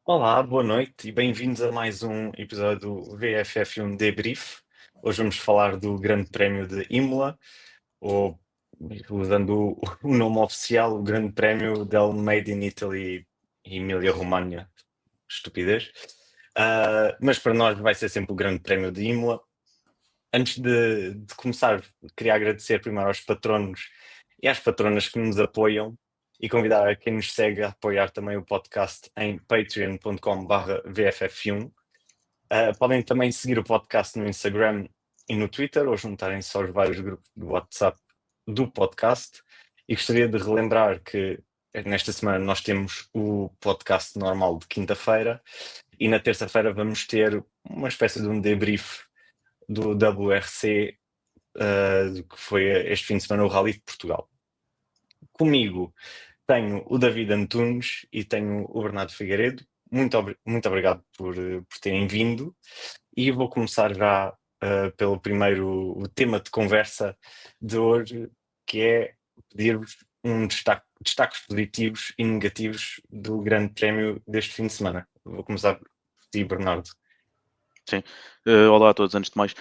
Olá, boa noite e bem-vindos a mais um episódio do VFF1 Debrief. Hoje vamos falar do Grande Prémio de Imola, ou usando o nome oficial, o Grande Prémio del Made in Italy e Emília-Romagna. Estupidez. Mas para nós vai ser sempre o Grande Prémio de Imola. Antes de começar, queria agradecer primeiro aos patronos e às patronas que nos apoiam e convidar a quem nos segue a apoiar também o podcast em patreon.com/vff1. Podem também seguir o podcast no Instagram e no Twitter ou juntarem-se aos vários grupos do WhatsApp do podcast. E gostaria de relembrar que nesta semana nós temos o podcast normal de quinta-feira e na terça-feira vamos ter uma espécie de um debrief do WRC, que foi este fim de semana o Rally de Portugal. Comigo tenho o David Antunes e tenho o Bernardo Figueiredo. Muito obrigado por terem vindo. E vou começar já pelo primeiro o tema de conversa de hoje, que é pedir-vos destaques positivos e negativos do Grande Prémio deste fim de semana. Vou começar por ti, Bernardo. Sim. Olá a todos, antes de mais.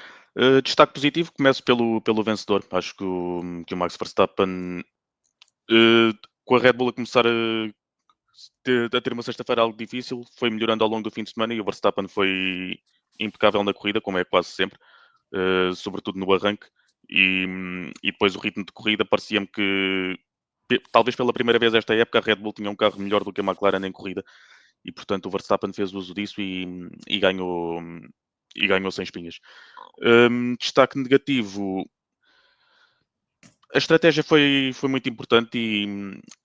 Destaque positivo, começo pelo vencedor. Acho que o Max Verstappen, com a Red Bull a começar a ter uma sexta-feira algo difícil, foi melhorando ao longo do fim de semana e o Verstappen foi impecável na corrida, como é quase sempre, sobretudo no arranque. E depois o ritmo de corrida parecia-me que, talvez pela primeira vez esta época, a Red Bull tinha um carro melhor do que a McLaren em corrida. E portanto o Verstappen fez uso disso e ganhou sem espinhas. Destaque negativo, a estratégia foi muito importante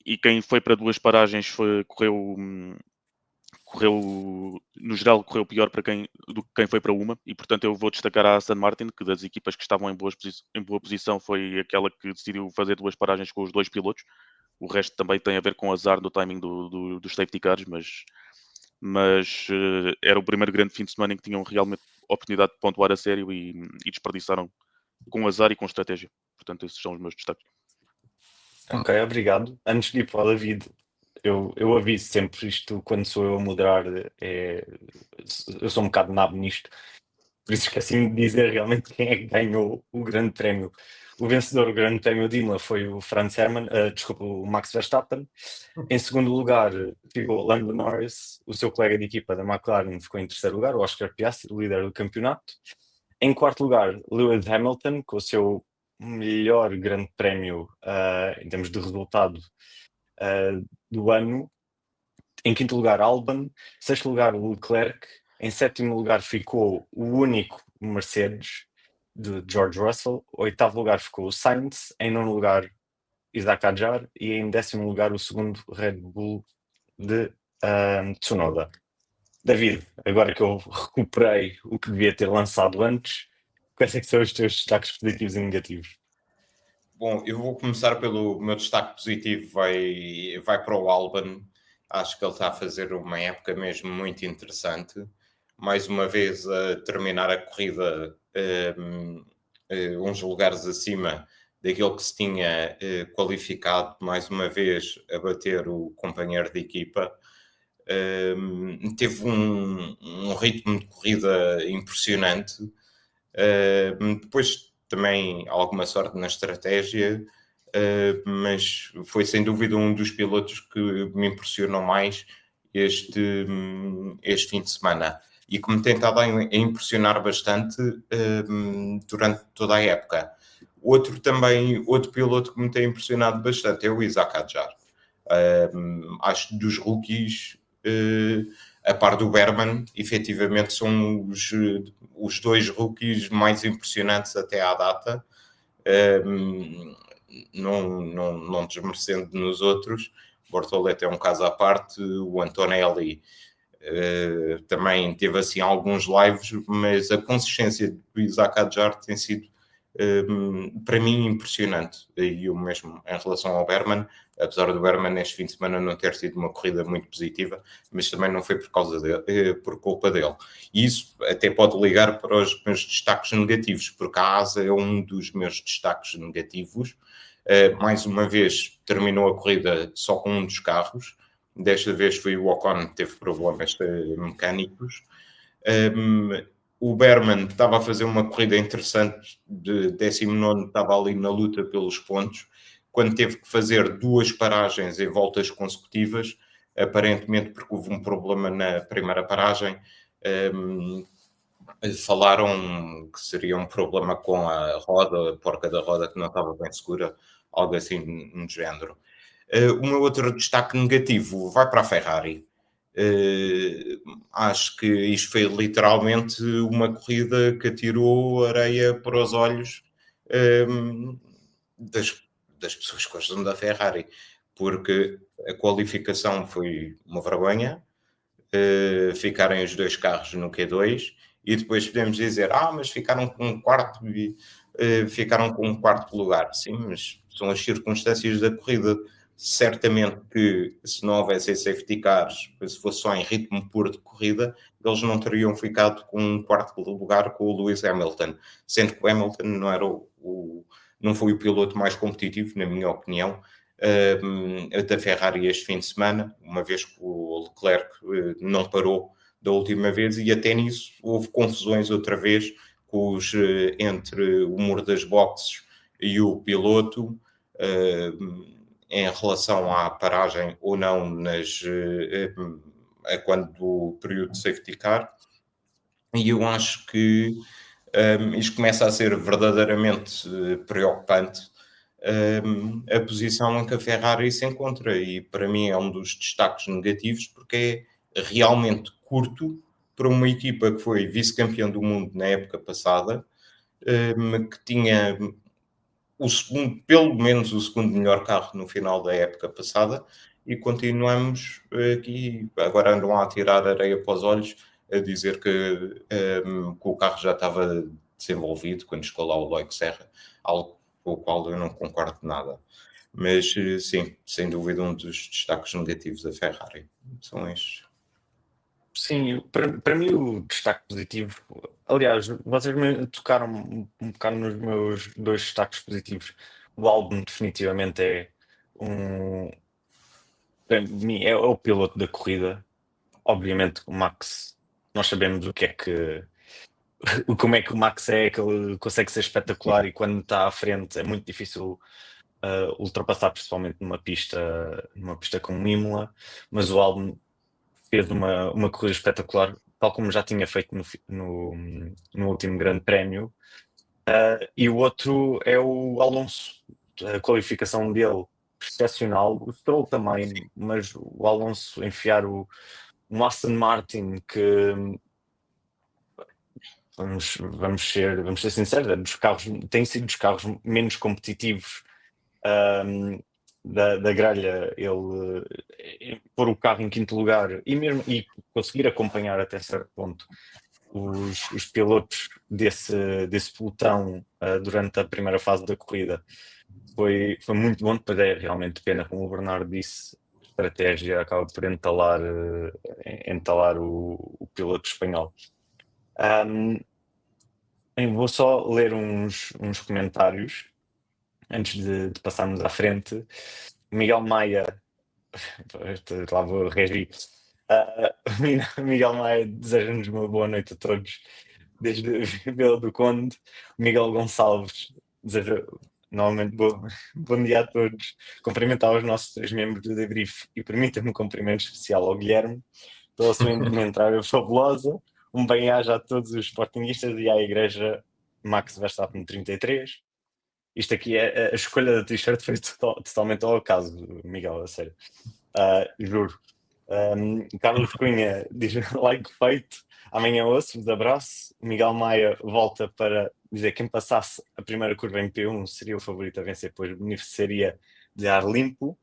e quem foi para duas paragens correu, no geral, correu pior do que quem foi para uma, e portanto eu vou destacar a Aston Martin, que das equipas que estavam em boa posição foi aquela que decidiu fazer duas paragens com os dois pilotos. O resto também tem a ver com azar no timing dos safety cars, mas era o primeiro grande fim de semana em que tinham realmente a oportunidade de pontuar a sério e desperdiçaram com azar e com estratégia. Portanto, esses são os meus destaques. Ok, obrigado. Antes de ir para o David, eu aviso sempre isto quando sou eu a moderar. Eu sou um bocado nabo nisto, por isso esqueci-me de dizer realmente quem é que ganhou o Grande Prémio. O vencedor do Grande Prémio de Imola foi o Franz Hermann, desculpa, o Max Verstappen. Em segundo lugar ficou Lando Norris, o seu colega de equipa da McLaren ficou em terceiro lugar, o Oscar Piastri, o líder do campeonato. Em quarto lugar, Lewis Hamilton, com o seu melhor Grande Prémio em termos de resultado do ano. Em quinto lugar, Albon. Sexto lugar, Leclerc. Em sétimo lugar ficou o único Mercedes, de George Russell. Oitavo lugar ficou o Sainz. Em nono lugar, Isaac Hadjar. E em décimo lugar, o segundo Red Bull de Tsunoda. David, agora que eu recuperei o que devia ter lançado antes, quais é que são os teus destaques positivos e negativos? Bom, eu vou começar pelo meu destaque positivo, vai para o Albon. Acho que ele está a fazer uma época mesmo muito interessante. Mais uma vez a terminar a corrida uns lugares acima daquilo que se tinha qualificado, mais uma vez a bater o companheiro de equipa. Teve um ritmo de corrida impressionante. Depois também alguma sorte na estratégia, mas foi sem dúvida um dos pilotos que me impressionou mais este fim de semana e que me tem estado a impressionar bastante durante toda a época. Outro piloto que me tem impressionado bastante é o Isaac Hadjar. Acho que dos rookies, a par do Berman, efetivamente são os dois rookies mais impressionantes até à data. Não desmerecendo nos outros. Bortoleto é um caso à parte, o Antonelli também teve assim alguns lives, mas a consistência do Isaac Hadjar tem sido para mim impressionante. E o mesmo em relação ao Berman, apesar do Berman neste fim de semana não ter sido uma corrida muito positiva, mas também não foi por culpa dele. E isso até pode ligar para os meus destaques negativos, porque a Asa é um dos meus destaques negativos. Mais uma vez terminou a corrida só com um dos carros, Desta vez foi o Ocon que teve problemas mecânicos. O Berman estava a fazer uma corrida interessante, de 19º, estava ali na luta pelos pontos, quando teve que fazer 2 paragens em voltas consecutivas, aparentemente porque houve um problema na primeira paragem. Falaram que seria um problema com a roda, a porca da roda que não estava bem segura, algo assim no género. O meu outro destaque negativo vai para a Ferrari. Acho que isto foi literalmente uma corrida que atirou areia para os olhos das pessoas que gostam da Ferrari, porque a qualificação foi uma vergonha, ficarem os 2 carros no Q2 e depois podemos dizer, mas ficaram com um quarto lugar. Sim, mas são as circunstâncias da corrida. Certamente que se não houvesse safety cars, se fosse só em ritmo puro de corrida, eles não teriam ficado com um quarto lugar com o Lewis Hamilton, sendo que o Hamilton não foi o piloto mais competitivo, na minha opinião, da Ferrari este fim de semana, uma vez que o Leclerc não parou da última vez, e até nisso houve confusões outra vez entre o muro das boxes e o piloto, em relação à paragem ou não quando do período de safety car. E eu acho que isto começa a ser verdadeiramente preocupante, a posição em que a Ferrari se encontra, e para mim é um dos destaques negativos, porque é realmente curto para uma equipa que foi vice-campeã do mundo na época passada, que tinha pelo menos o segundo melhor carro no final da época passada, e continuamos aqui, agora andam a tirar areia para os olhos, a dizer que o carro já estava desenvolvido quando chegou lá o Loic Serra, algo com o qual eu não concordo nada. Mas sim, sem dúvida um dos destaques negativos da Ferrari são estes. Sim, para mim o destaque positivo, aliás, vocês me tocaram um bocado nos meus 2 destaques positivos. O Albon definitivamente para mim é o piloto da corrida. Obviamente o Max, nós sabemos como é que o Max é, que ele consegue ser espetacular e quando está à frente é muito difícil ultrapassar, principalmente numa pista como Imola, mas o Albon fez uma corrida espetacular, tal como já tinha feito no último Grande Prémio. E o outro é o Alonso, a qualificação dele excepcional, o Stroll também, mas o Alonso enfiar um Aston Martin que vamos ser sinceros, tem sido dos carros menos competitivos da grelha, ele pôr o carro em 5º lugar e conseguir acompanhar até certo ponto os pilotos desse pelotão durante a primeira fase da corrida foi muito bom. Depois é realmente pena, como o Bernardo disse, a estratégia acaba por entalar o piloto espanhol. Vou só ler uns comentários antes de passarmos à frente. Miguel Maia, lá vou reagir. Miguel Maia deseja-nos uma boa noite a todos, desde Vila do Conde. Miguel Gonçalves deseja novamente bom dia a todos. Cumprimentar os nossos 3 membros do debrief e permita-me um cumprimento especial ao Guilherme pela sua indumentária fabulosa. Um bem-aja a todos os sportinguistas e à igreja Max Verstappen 33. Isto aqui a escolha da t-shirt foi totalmente ao acaso, Miguel, a sério. Juro. Carlos Cunha diz like feito. Amanhã ouço-vos, abraço. Miguel Maia volta para dizer que quem passasse a primeira curva em P1 seria o favorito a vencer, pois beneficiaria de ar limpo.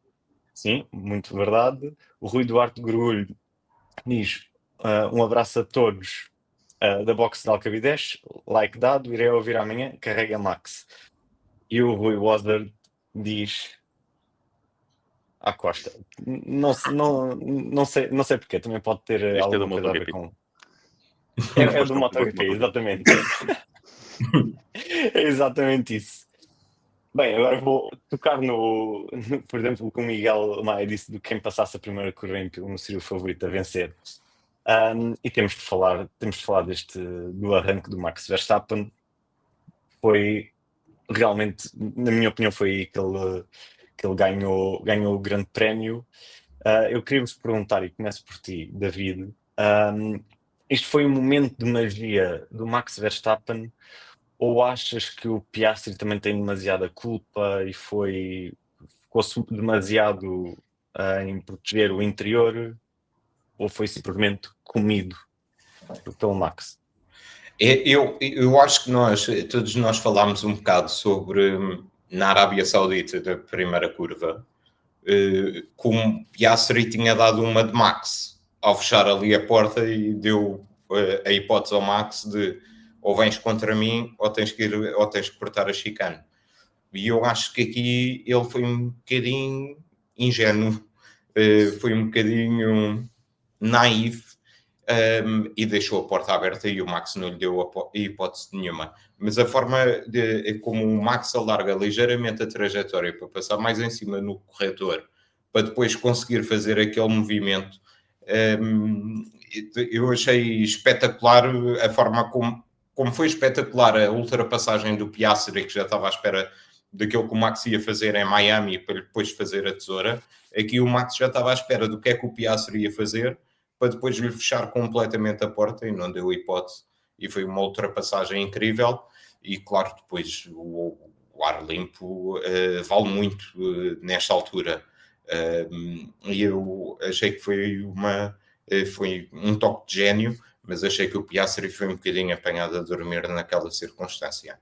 Sim, muito verdade. O Rui Duarte Grulho diz um abraço a todos da box de Alcabides. Like dado, irei ouvir amanhã. Carrega Max. E o Rui Wozard diz à Costa. Não sei porquê, também pode ter alguma coisa a ver com. É do MotoGP, exatamente. É exatamente isso. Bem, agora vou tocar por exemplo, o que o Miguel Maia disse de quem passasse a primeira curva em P1 seria o favorito a vencer. E temos de falar do arranque do Max Verstappen. Foi realmente, na minha opinião, foi aí que ele ganhou o grande prémio. Eu queria vos perguntar, e começo por ti, David. Isto foi um momento de magia do Max Verstappen, ou achas que o Piastri também tem demasiada culpa e ficou-se demasiado em proteger o interior, ou foi simplesmente comido pelo Max? Eu acho que todos nós falámos um bocado sobre na Arábia Saudita, da primeira curva, como Piastri tinha dado uma de Max ao fechar ali a porta e deu a hipótese ao Max de ou vens contra mim ou tens que cortar a chicane. E eu acho que aqui ele foi um bocadinho ingênuo, foi um bocadinho naif, e deixou a porta aberta e o Max não lhe deu hipótese nenhuma. Mas a forma como o Max alarga ligeiramente a trajetória para passar mais em cima no corretor, para depois conseguir fazer aquele movimento, eu achei espetacular a forma como foi espetacular a ultrapassagem do Piastri, que já estava à espera daquilo que o Max ia fazer em Miami para depois fazer a tesoura. Aqui o Max já estava à espera do que é que o Piastri ia fazer para depois lhe fechar completamente a porta e não deu hipótese. E foi uma ultrapassagem incrível. E claro, depois o ar limpo vale muito nesta altura. E eu achei que foi um toque de gênio, mas achei que o Piastri foi um bocadinho apanhado a dormir naquela circunstância.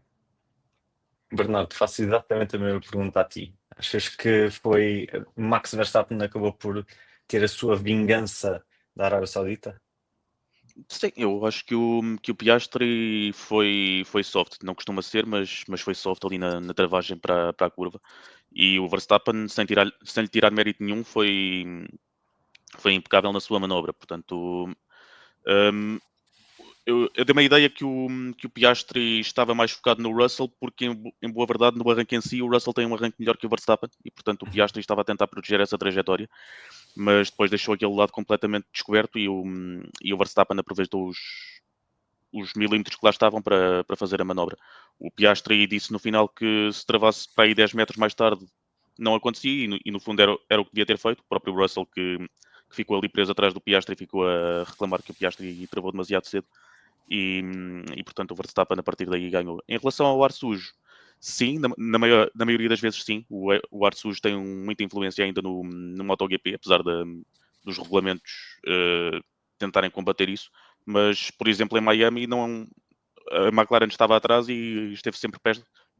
Bernardo, faço exatamente a mesma pergunta a ti. Achas que foi Max Verstappen acabou por ter a sua vingança da Arábia Saudita? Sim, eu acho que o Piastri foi soft, não costuma ser, mas foi soft ali na travagem para a curva. E o Verstappen, sem lhe tirar mérito nenhum, foi impecável na sua manobra. Portanto, hum, eu dei-me a ideia que o Piastri estava mais focado no Russell, porque em boa verdade, no arranque em si, o Russell tem um arranque melhor que o Verstappen, e portanto o Piastri estava a tentar proteger essa trajetória, mas depois deixou aquele lado completamente descoberto e o Verstappen aproveitou os milímetros que lá estavam para fazer a manobra. O Piastri disse no final que se travasse para aí 10 metros mais tarde não acontecia e no fundo era o que devia ter feito. O próprio Russell que ficou ali preso atrás do Piastri ficou a reclamar que o Piastri travou demasiado cedo e portanto o Verstappen a partir daí ganhou. Em relação ao ar sujo, sim, na maioria das vezes sim, o ar sujo tem muita influência ainda no MotoGP, apesar dos regulamentos tentarem combater isso, mas por exemplo em Miami a McLaren estava atrás e esteve sempre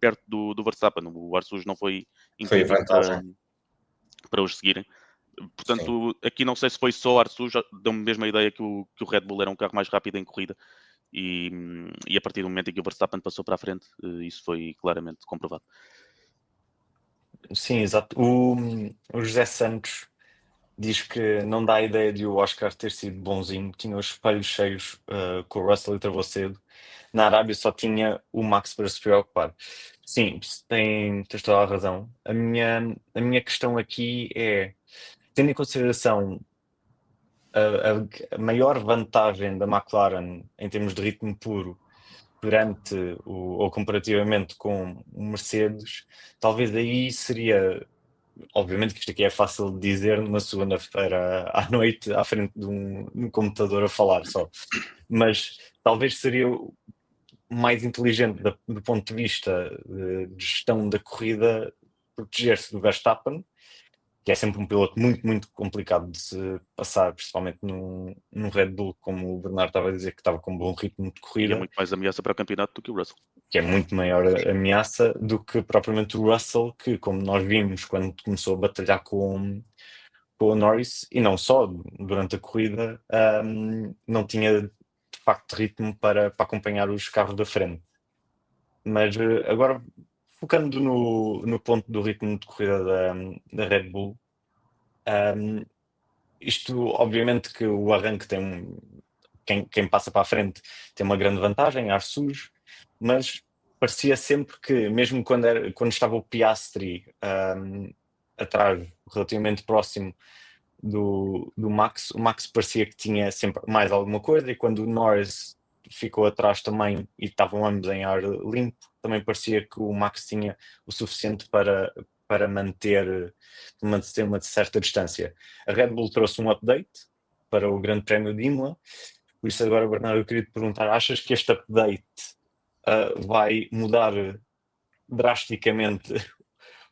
perto do Verstappen, o ar sujo não foi Foi a impeditivo vantagem. para os seguirem. Sim. Portanto, aqui não sei se foi só ar sujo, deu-me mesmo a ideia que o Red Bull era um carro mais rápido em corrida e a partir do momento em que o Verstappen passou para a frente, isso foi claramente comprovado. Sim, exato. O José Santos diz que não dá a ideia de o Oscar ter sido bonzinho, tinha os espelhos cheios com o Russell e travou cedo. Na Arábia só tinha o Max para se preocupar. Sim, tens toda a razão. A minha questão aqui é, tendo em consideração a maior vantagem da McLaren em termos de ritmo puro perante ou comparativamente com o Mercedes, talvez aí seria, obviamente que isto aqui é fácil de dizer numa segunda-feira à noite à frente de um computador a falar só, mas talvez seria mais inteligente do ponto de vista de gestão da corrida proteger-se do Verstappen, que é sempre um piloto muito, muito complicado de se passar, principalmente num Red Bull, como o Bernardo estava a dizer, que estava com um bom ritmo de E é corrida, muito mais ameaça para o campeonato do que o Russell. que é muito maior ameaça do que propriamente o Russell, que, como nós vimos quando começou a batalhar com o Norris, e não só, durante a corrida, não tinha de facto ritmo para acompanhar os carros da frente. Mas agora, focando no ponto do ritmo de corrida da Red Bull, isto obviamente que o arranque quem passa para a frente tem uma grande vantagem, ar sujo, mas parecia sempre que, mesmo quando estava o Piastri atrás, relativamente próximo do Max, o Max parecia que tinha sempre mais alguma coisa, e quando o Norris ficou atrás também e estavam ambos em ar limpo, também parecia que o Max tinha o suficiente para manter uma certa distância. A Red Bull trouxe um update para o Grande Prémio de Imola, por isso agora, Bernardo, eu queria te perguntar, achas que este update vai mudar drasticamente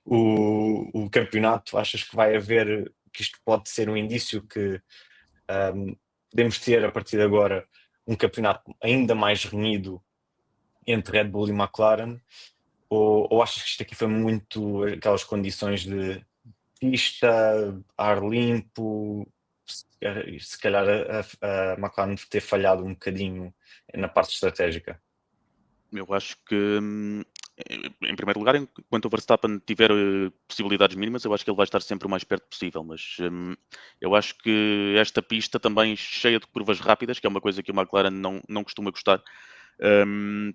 o campeonato? Achas que vai haver, que isto pode ser um indício que podemos ter a partir de agora um campeonato ainda mais renhido entre Red Bull e McLaren? Ou achas que isto aqui foi muito aquelas condições de pista, ar limpo, se calhar a McLaren ter falhado um bocadinho na parte estratégica? Eu acho que, em primeiro lugar, enquanto o Verstappen tiver possibilidades mínimas, eu acho que ele vai estar sempre o mais perto possível. Mas eu acho que esta pista também cheia de curvas rápidas, que é uma coisa que o McLaren não costuma gostar,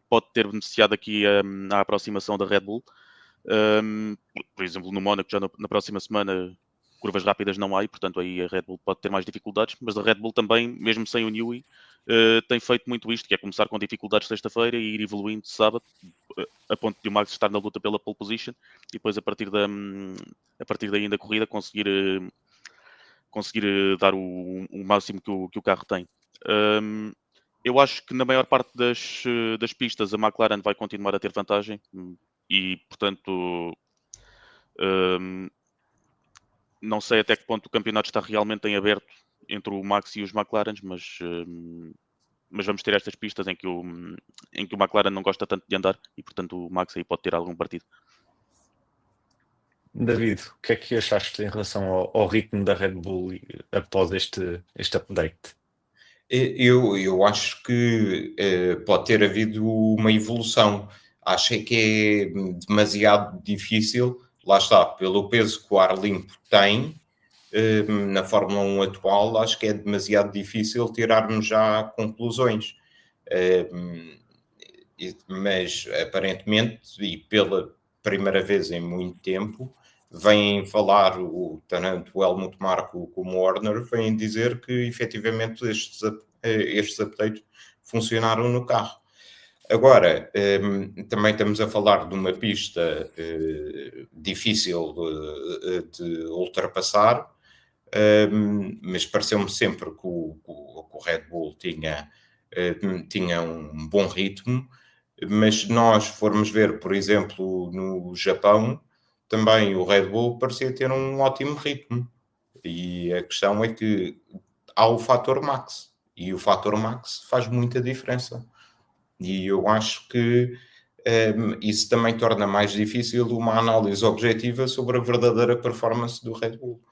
pode ter beneficiado aqui a aproximação da Red Bull. Por exemplo, no Mónaco, já na próxima semana, curvas rápidas não há, e portanto aí a Red Bull pode ter mais dificuldades, mas a Red Bull também, mesmo sem o Newey, tem feito muito isto, que é começar com dificuldades sexta-feira e ir evoluindo de sábado, a ponto de o Max estar na luta pela pole position, e depois a partir daí da corrida conseguir dar o máximo que o carro tem. Eu acho que na maior parte das pistas a McLaren vai continuar a ter vantagem, e portanto não sei até que ponto o campeonato está realmente em aberto entre o Max e os McLarens, mas vamos ter estas pistas em que o McLaren não gosta tanto de andar, e portanto o Max aí pode ter algum partido. David, o que é que achaste em relação ao ritmo da Red Bull após este update? Eu acho que pode ter havido uma evolução. Achei que é demasiado difícil, lá está, pelo peso que o ar limpo tem, na Fórmula 1 atual, acho que é demasiado difícil tirarmos já conclusões. Mas aparentemente, e pela primeira vez em muito tempo, vêm falar, tanto o Helmut Marko como o Horner, vêm dizer que efetivamente estes updates funcionaram no carro. Agora, também estamos a falar de uma pista difícil de ultrapassar, mas pareceu-me sempre que o Red Bull tinha um bom ritmo. Mas se nós formos ver, por exemplo, no Japão, também o Red Bull parecia ter um ótimo ritmo. E a questão é que há o fator Max. E o fator Max faz muita diferença. E eu acho que isso também torna mais difícil uma análise objetiva sobre a verdadeira performance do Red Bull.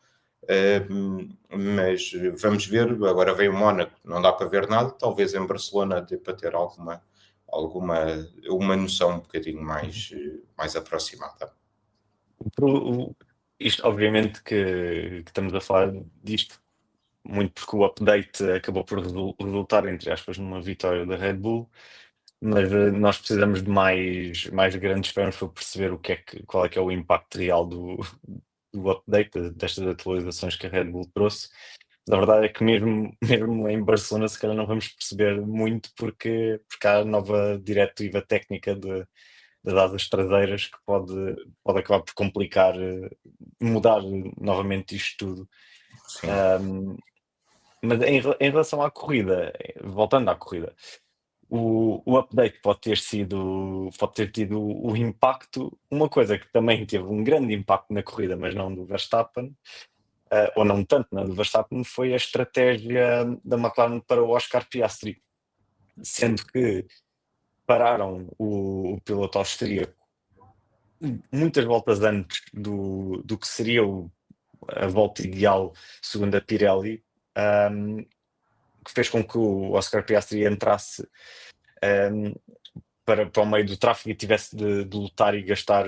Mas vamos ver, agora vem o Mónaco, não dá para ver nada, talvez em Barcelona dê para ter uma noção um bocadinho mais aproximada. Isto, obviamente, que estamos a falar disto muito porque o update acabou por resultar, entre aspas, numa vitória da Red Bull, mas nós precisamos de mais grandes prémios para perceber qual é que é o impacto real do update, destas atualizações que a Red Bull trouxe. A verdade é que mesmo em Barcelona se calhar não vamos perceber muito porque há a nova diretiva técnica das asas traseiras que pode acabar por complicar, mudar novamente isto tudo. Mas em relação à corrida, voltando à corrida, o update pode ter tido o impacto, uma coisa que também teve um grande impacto na corrida, mas não do Verstappen, ou não tanto na do Verstappen, foi a estratégia da McLaren para o Oscar Piastri, sendo que pararam o piloto austríaco muitas voltas antes do que seria a volta ideal segundo a Pirelli, que fez com que o Oscar Piastri entrasse para o meio do tráfego e tivesse de lutar e gastar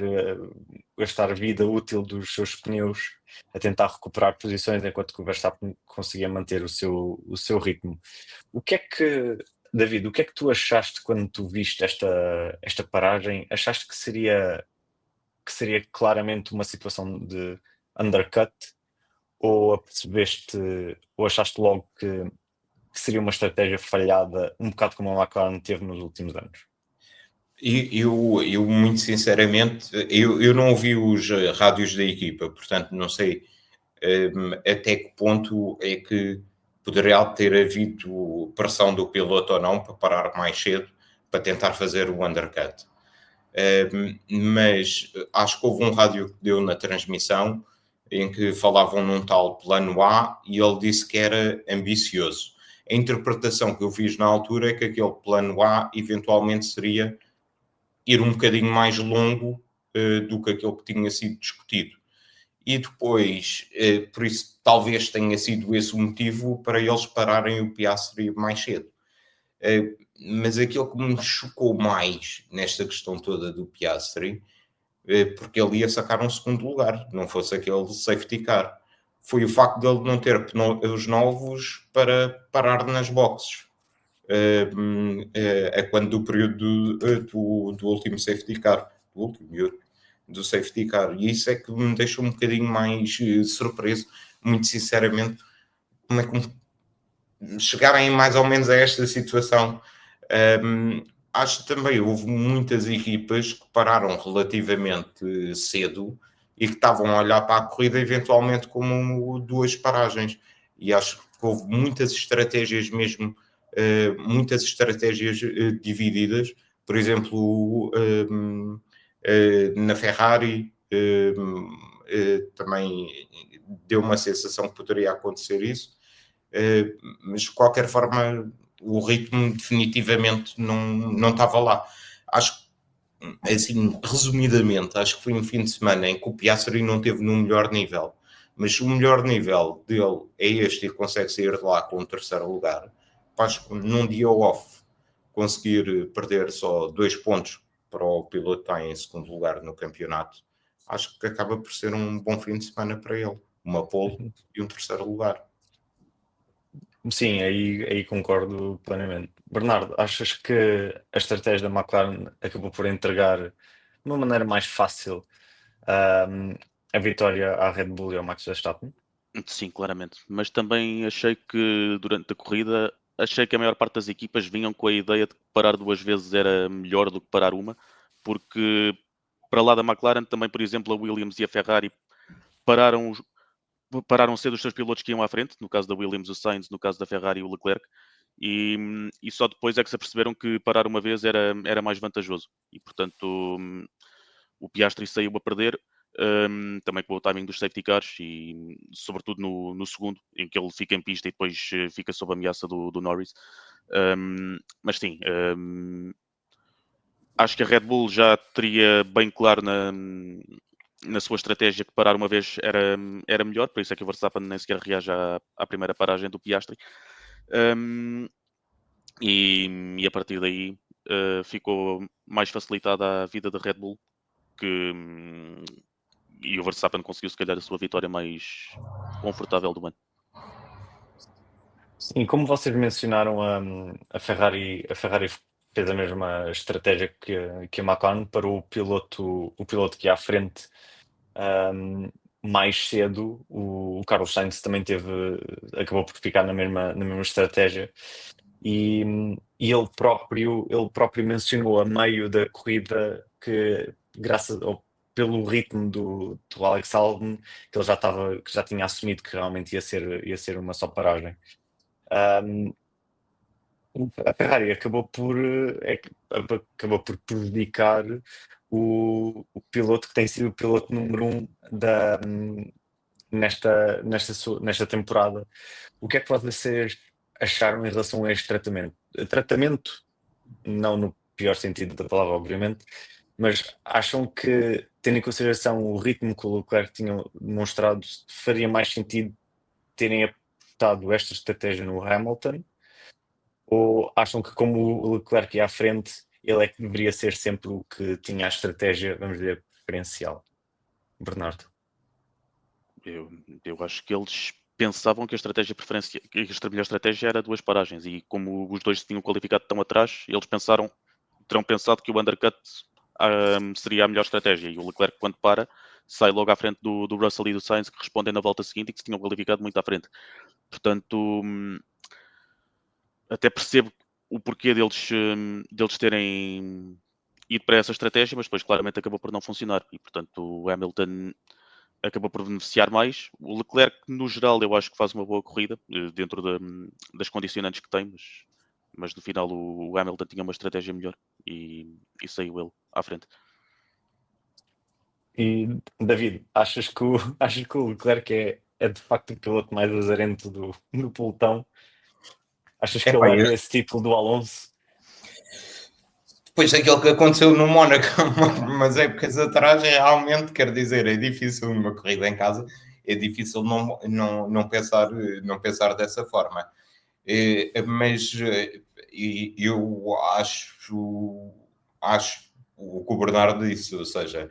vida útil dos seus pneus a tentar recuperar posições, enquanto que o Verstappen conseguia manter o seu ritmo. O que é que David, o que é que tu achaste quando tu viste esta paragem? Achaste que seria claramente uma situação de undercut ou apercebeste ou achaste logo que seria uma estratégia falhada, um bocado como a McLaren teve nos últimos anos? Eu muito sinceramente, eu não ouvi os rádios da equipa, portanto não sei até que ponto é que poderia ter havido pressão do piloto ou não para parar mais cedo, para tentar fazer o undercut. Mas acho que houve um rádio que deu na transmissão em que falavam num tal plano A e ele disse que era ambicioso. A interpretação que eu fiz na altura é que aquele plano A eventualmente seria ir um bocadinho mais longo do que aquele que tinha sido discutido. E depois, por isso, talvez tenha sido esse o motivo para eles pararem o Piastri mais cedo. Mas aquilo que me chocou mais nesta questão toda do Piastri, porque ele ia sacar um segundo lugar, não fosse aquele safety car, foi o facto de ele não ter pneus novos para parar nas boxes. A quando do período do último safety car, do safety car, e isso é que me deixa um bocadinho mais surpreso, muito sinceramente, como é que chegarem mais ou menos a esta situação. Acho que também houve muitas equipas que pararam relativamente cedo e que estavam a olhar para a corrida eventualmente como duas paragens, e acho que houve muitas estratégias mesmo, muitas estratégias divididas. Por exemplo, na Ferrari também deu uma sensação que poderia acontecer isso, mas de qualquer forma o ritmo definitivamente não estava lá. Acho que, assim, resumidamente, acho que foi um fim de semana em que o Piastri não teve no melhor nível, mas o melhor nível dele é este e consegue sair de lá com o terceiro lugar. Acho que num dia off conseguir perder só 2 pontos para o piloto que está em segundo lugar no campeonato, acho que acaba por ser um bom fim de semana para ele. Uma pole e um terceiro lugar. Sim, aí concordo plenamente. Bernardo, achas que a estratégia da McLaren acabou por entregar de uma maneira mais fácil a vitória à Red Bull e ao Max Verstappen? Sim, claramente. Mas também achei que durante a corrida, achei que a maior parte das equipas vinham com a ideia de que parar duas vezes era melhor do que parar uma, porque para lá da McLaren também, por exemplo, a Williams e a Ferrari pararam, pararam cedo os seus pilotos que iam à frente, no caso da Williams o Sainz, no caso da Ferrari o Leclerc, e só depois é que se aperceberam que parar uma vez era mais vantajoso. E portanto o Piastri saiu a perder, também com o timing dos safety cars e sobretudo no segundo, em que ele fica em pista e depois fica sob ameaça do Norris. Mas sim, acho que a Red Bull já teria bem claro na sua estratégia que parar uma vez era melhor, por isso é que o Verstappen nem sequer reage à primeira paragem do Piastri. E a partir daí ficou mais facilitada a vida da Red Bull, e o Verstappen conseguiu se calhar a sua vitória mais confortável do ano. Sim, como vocês mencionaram, a Ferrari fez a mesma estratégia que a McLaren para o piloto que ia à frente mais cedo. O Carlos Sainz também acabou por ficar na mesma estratégia. E ele próprio mencionou a meio da corrida que, pelo ritmo do Alex Albon, que ele que já tinha assumido que realmente ia ser uma só paragem. A Ferrari acabou por prejudicar o piloto que tem sido o piloto número 1 nesta temporada. O que é que vocês acharam em relação a este tratamento? Tratamento, não no pior sentido da palavra, obviamente, mas acham que, tendo em consideração o ritmo que o Leclerc tinha demonstrado, faria mais sentido terem apostado esta estratégia no Hamilton? Ou acham que, como o Leclerc ia à frente, ele é que deveria ser sempre o que tinha a estratégia, vamos dizer, preferencial? Bernardo. Eu acho que eles pensavam que a melhor estratégia era 2 paragens, e como os dois se tinham qualificado tão atrás, eles terão pensado que o undercut seria a melhor estratégia, e o Leclerc, quando para, sai logo à frente do Russell e do Sainz, que respondem na volta seguinte e que se tinham qualificado muito à frente. Portanto, até percebo o porquê deles terem ido para essa estratégia, mas depois claramente acabou por não funcionar, e portanto o Hamilton acabou por beneficiar mais. O Leclerc, no geral, eu acho que faz uma boa corrida, dentro das condicionantes que tem, mas no final o Hamilton tinha uma estratégia melhor e saiu ele à frente. E, David, achas que o Leclerc é de facto o piloto mais azarento do pelotão? Achas que ele Epá, leva esse título do Alonso? depois daquilo que aconteceu no Mónaco, umas épocas atrás, realmente, quer dizer, é difícil numa corrida em casa, é difícil não pensar dessa forma. Mas eu acho o que o Bernardo disse, ou seja,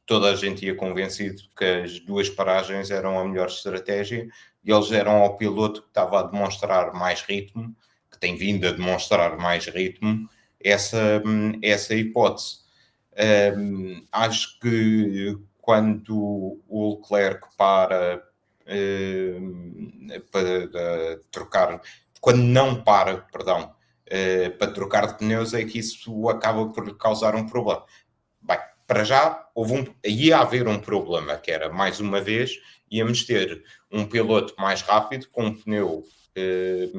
toda a gente ia convencido que as 2 paragens eram a melhor estratégia, e eles eram ao piloto que estava a demonstrar mais ritmo, que tem vindo a demonstrar mais ritmo, essa hipótese. Acho que quando o Leclerc para trocar, quando não para, perdão, para trocar de pneus, é que isso acaba por causar um problema. Bem, para já ia haver um problema, que era, mais uma vez, íamos ter um piloto mais rápido com um pneu que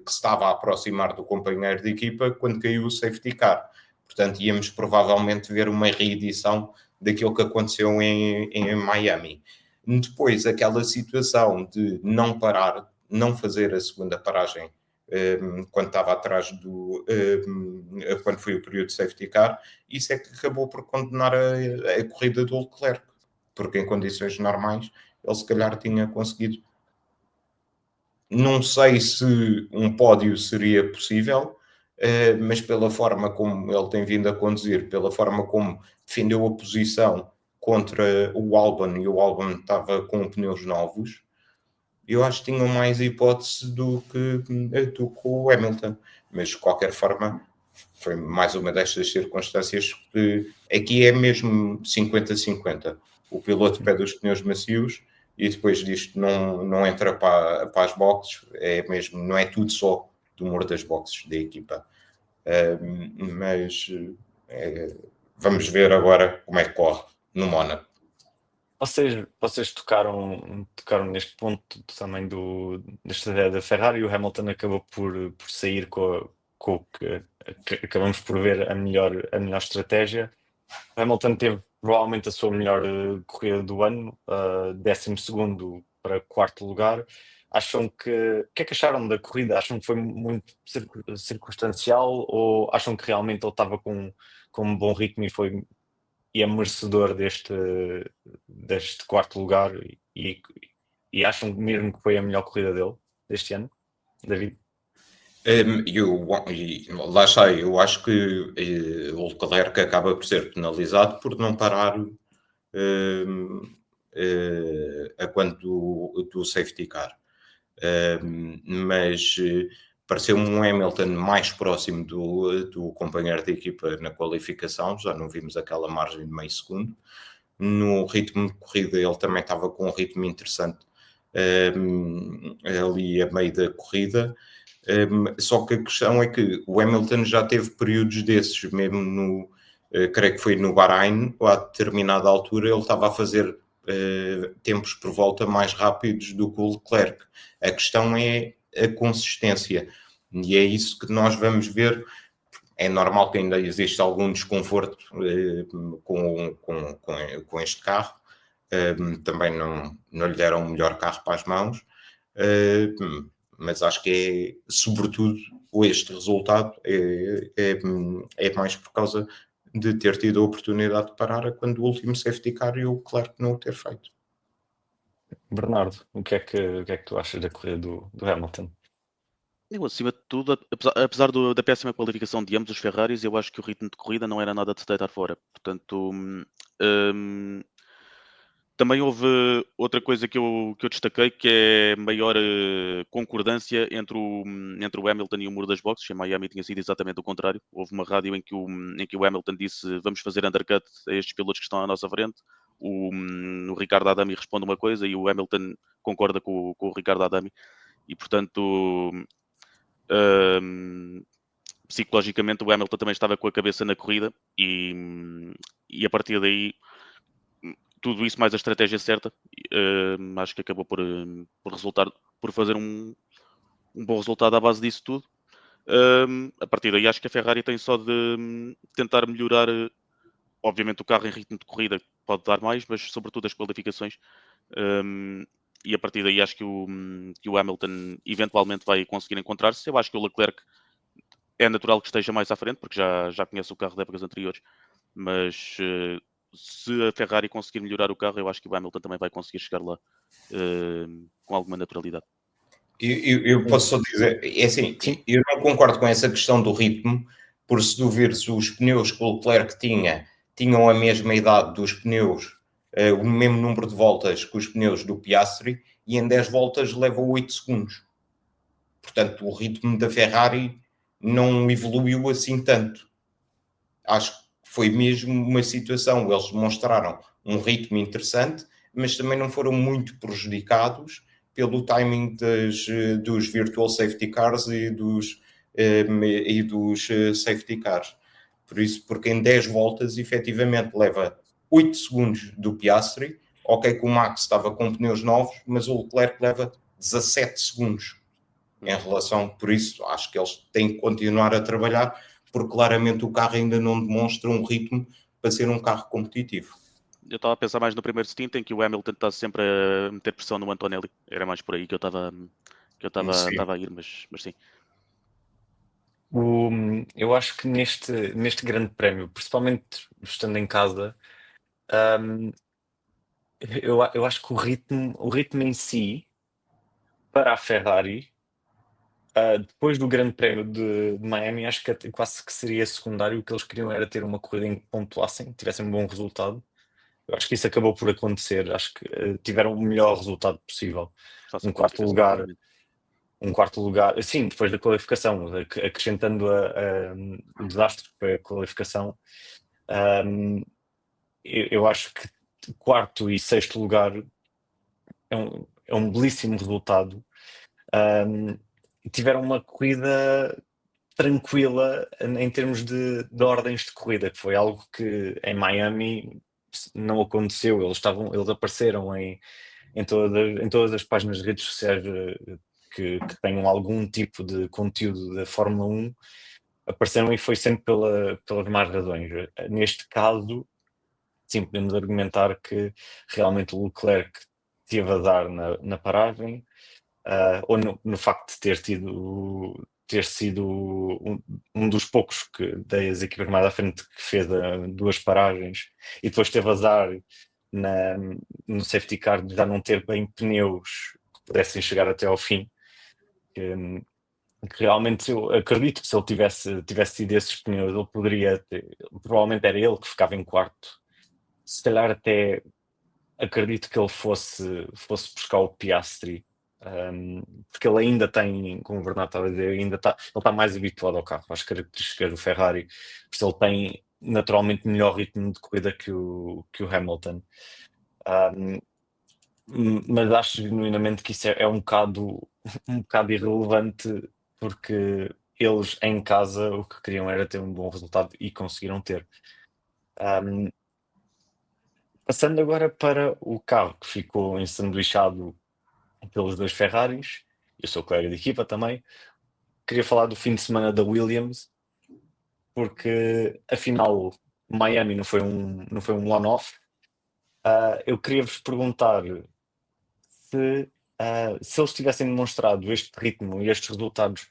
se estava a aproximar do companheiro de equipa quando caiu o safety car. Portanto, íamos provavelmente ver uma reedição daquilo que aconteceu em Miami. Depois, aquela situação de não parar, não fazer a segunda paragem quando estava atrás quando foi o período de safety car, isso é que acabou por condenar a corrida do Leclerc, porque em condições normais ele se calhar tinha conseguido. Não sei se um pódio seria possível, mas pela forma como ele tem vindo a conduzir, pela forma como defendeu a posição contra o Albon, e o Albon estava com pneus novos, eu acho que tinham mais hipótese do que o Hamilton. Mas, de qualquer forma, foi mais uma destas circunstâncias que aqui é mesmo 50-50. O piloto pede os pneus macios e depois disto não entra para as boxes, não é tudo só do humor das boxes da equipa. Mas vamos ver agora como é que corre no Mónaco. Vocês tocaram neste ponto também da estratégia da Ferrari, e o Hamilton acabou por sair com o que acabamos por ver a melhor estratégia. O Hamilton teve provavelmente a sua melhor corrida do ano, 12º para 4º lugar. O que é que acharam da corrida? Acham que foi muito circunstancial, ou acham que realmente ele estava com um bom ritmo e é merecedor deste 4º lugar, e acham mesmo que foi a melhor corrida dele deste ano, David? Lá está, eu acho que o Leclerc acaba por ser penalizado por não parar a quando do safety car. Mas pareceu-me um Hamilton mais próximo do companheiro de equipa na qualificação, já não vimos aquela margem de meio segundo. No ritmo de corrida ele também estava com um ritmo interessante ali a meio da corrida. Só que a questão é que o Hamilton já teve períodos desses, mesmo creio que foi no Bahrein, a determinada altura ele estava a fazer tempos por volta mais rápidos do que o Leclerc. A questão é a consistência, e é isso que nós vamos ver. É normal que ainda exista algum desconforto com este carro. Também não lhe deram o melhor carro para as mãos, mas acho que é, sobretudo, este resultado é mais por causa de ter tido a oportunidade de parar quando o último safety car e o Leclerc não o ter feito. Bernardo, o que é que tu achas da corrida do Hamilton? Eu, acima de tudo, apesar da péssima qualificação de ambos os Ferraris, eu acho que o ritmo de corrida não era nada de se deitar fora. Portanto, Também houve outra coisa que eu destaquei, que é maior concordância entre o Hamilton e o muro das boxes. Em Miami tinha sido exatamente o contrário. Houve uma rádio em que o Hamilton disse: vamos fazer undercut a estes pilotos que estão à nossa frente. O Ricardo Adami responde uma coisa e o Hamilton concorda com o Ricardo Adami. E, portanto, psicologicamente o Hamilton também estava com a cabeça na corrida e a partir daí tudo isso mais a estratégia certa, acho que acabou por fazer um bom resultado à base disso tudo. A partir daí acho que a Ferrari tem só de tentar melhorar, obviamente o carro em ritmo de corrida pode dar mais, mas sobretudo as qualificações. E a partir daí acho que o Hamilton eventualmente vai conseguir encontrar-se. Eu acho que o Leclerc é natural que esteja mais à frente, porque já conhece o carro de épocas anteriores, mas se a Ferrari conseguir melhorar o carro, eu acho que o Hamilton também vai conseguir chegar lá com alguma naturalidade. Eu posso só dizer, é assim, Sim. eu não concordo com essa questão do ritmo, por se tu vires os pneus que o Leclerc tinham a mesma idade dos pneus, o mesmo número de voltas que os pneus do Piastri, e em 10 voltas leva 8 segundos. Portanto, o ritmo da Ferrari não evoluiu assim tanto. Acho que foi mesmo uma situação, eles demonstraram um ritmo interessante, mas também não foram muito prejudicados pelo timing dos virtual safety cars e dos safety cars. Por isso, porque em 10 voltas, efetivamente, leva 8 segundos do Piastri. Ok, que o Max estava com pneus novos, mas o Leclerc leva 17 segundos em relação. Por isso, acho que eles têm que continuar a trabalhar, porque claramente o carro ainda não demonstra um ritmo para ser um carro competitivo. Eu estava a pensar mais no primeiro stint em que o Hamilton está sempre a meter pressão no Antonelli. Era mais por aí que eu estava a ir, mas sim. Eu acho que neste grande prémio, principalmente estando em casa, eu acho que o ritmo em si, para a Ferrari, depois do grande prémio de Miami, acho que quase que seria secundário. O que eles queriam era ter uma corrida em que pontuassem, tivessem um bom resultado. Eu acho que isso acabou por acontecer. Acho que tiveram o melhor resultado possível. Faça Um a quarto qualificação, lugar, claramente. sim, depois da qualificação, acrescentando o desastre que foi a qualificação. Eu acho que quarto e sexto lugar é um belíssimo resultado. Tiveram uma corrida tranquila em termos de ordens de corrida, que foi algo que em Miami não aconteceu. Eles apareceram em todas as páginas de redes sociais que tenham algum tipo de conteúdo da Fórmula 1, apareceram, e foi sempre pelas más razões. Neste caso, sim, podemos argumentar que realmente o Leclerc teve azar na paragem, ou no facto de ter sido um dos poucos das equipas mais à frente que fez duas paragens, e depois teve azar no safety car de já não ter bem pneus que pudessem chegar até ao fim. Que realmente eu acredito que se ele tivesse tido esses pneus, ele poderia provavelmente era ele que ficava em quarto. Se calhar até acredito que ele fosse buscar o Piastri, porque ele ainda tem, como o Bernardo estava a dizer, ele está mais habituado ao carro, às características do Ferrari, por isso ele tem naturalmente melhor ritmo de corrida que o Hamilton. Mas acho genuinamente que isso é um bocado irrelevante, porque eles em casa o que queriam era ter um bom resultado e conseguiram ter. Passando agora para o carro que ficou ensanduichado pelos dois Ferraris, eu sou colega de equipa também, queria falar do fim de semana da Williams, porque afinal Miami não foi um one-off. Eu queria vos perguntar se eles tivessem demonstrado este ritmo e estes resultados,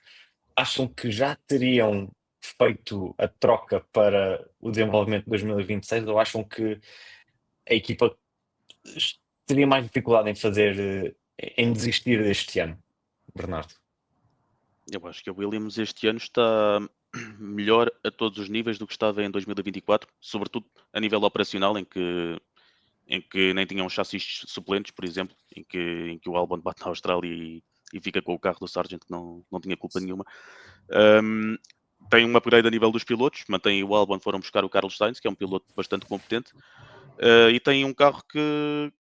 acham que já teriam feito a troca para o desenvolvimento de 2026, ou acham que a equipa teria mais dificuldade em desistir deste ano, Bernardo? Eu acho que a Williams este ano está melhor a todos os níveis do que estava em 2024, sobretudo a nível operacional, em que em que nem tinham chassis suplentes, por exemplo, em que o Albon bate na Austrália e fica com o carro do Sargent, que não tinha culpa nenhuma. Tem um upgrade a nível dos pilotos, mantém o Albon, foram buscar o Carlos Sainz, que é um piloto bastante competente, e tem um carro que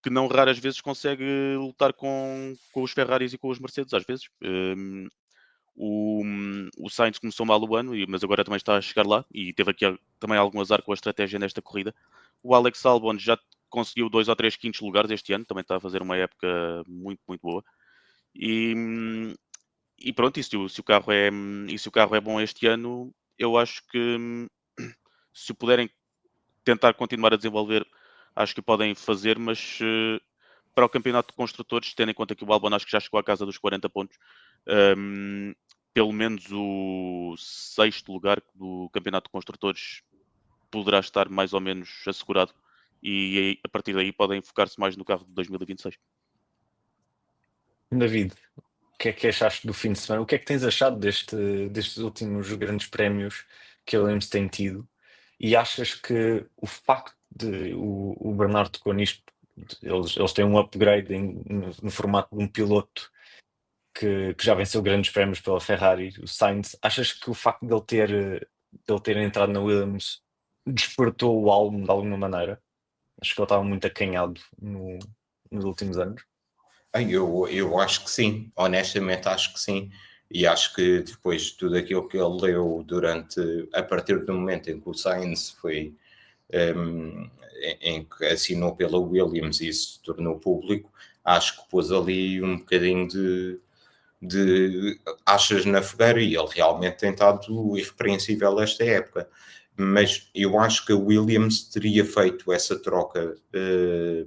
não raras vezes consegue lutar com os Ferraris e com os Mercedes, às vezes. O Sainz começou mal o ano, mas agora também está a chegar lá e teve aqui também algum azar com a estratégia nesta corrida. O Alex Albon já conseguiu 2 ou 3 quintos lugares este ano, também está a fazer uma época muito, muito boa. E pronto, e se o carro é bom este ano, eu acho que se o puderem tentar continuar a desenvolver, acho que podem fazer, mas para o campeonato de construtores, tendo em conta que o Albon acho que já chegou à casa dos 40 pontos, pelo menos o 6º lugar do campeonato de construtores poderá estar mais ou menos assegurado e a partir daí podem focar-se mais no carro de 2026. David, o que é que achaste do fim de semana? O que é que tens achado destes últimos grandes prémios que a Williams tem tido? E achas que o facto de o Bernardo tocou nisto, eles têm um upgrade no formato de um piloto que já venceu grandes prémios pela Ferrari, o Sainz, achas que o facto de ele ter entrado na Williams despertou o Albon de alguma maneira? Acho que ele estava muito acanhado nos últimos anos. Eu acho que sim, honestamente acho que sim. E acho que depois de tudo aquilo que ele leu a partir do momento em que o Sainz foi, em que assinou pela Williams e isso se tornou público, acho que pôs ali um bocadinho de achas na fogueira e ele realmente tem estado irrepreensível esta época. Mas eu acho que a Williams teria feito essa troca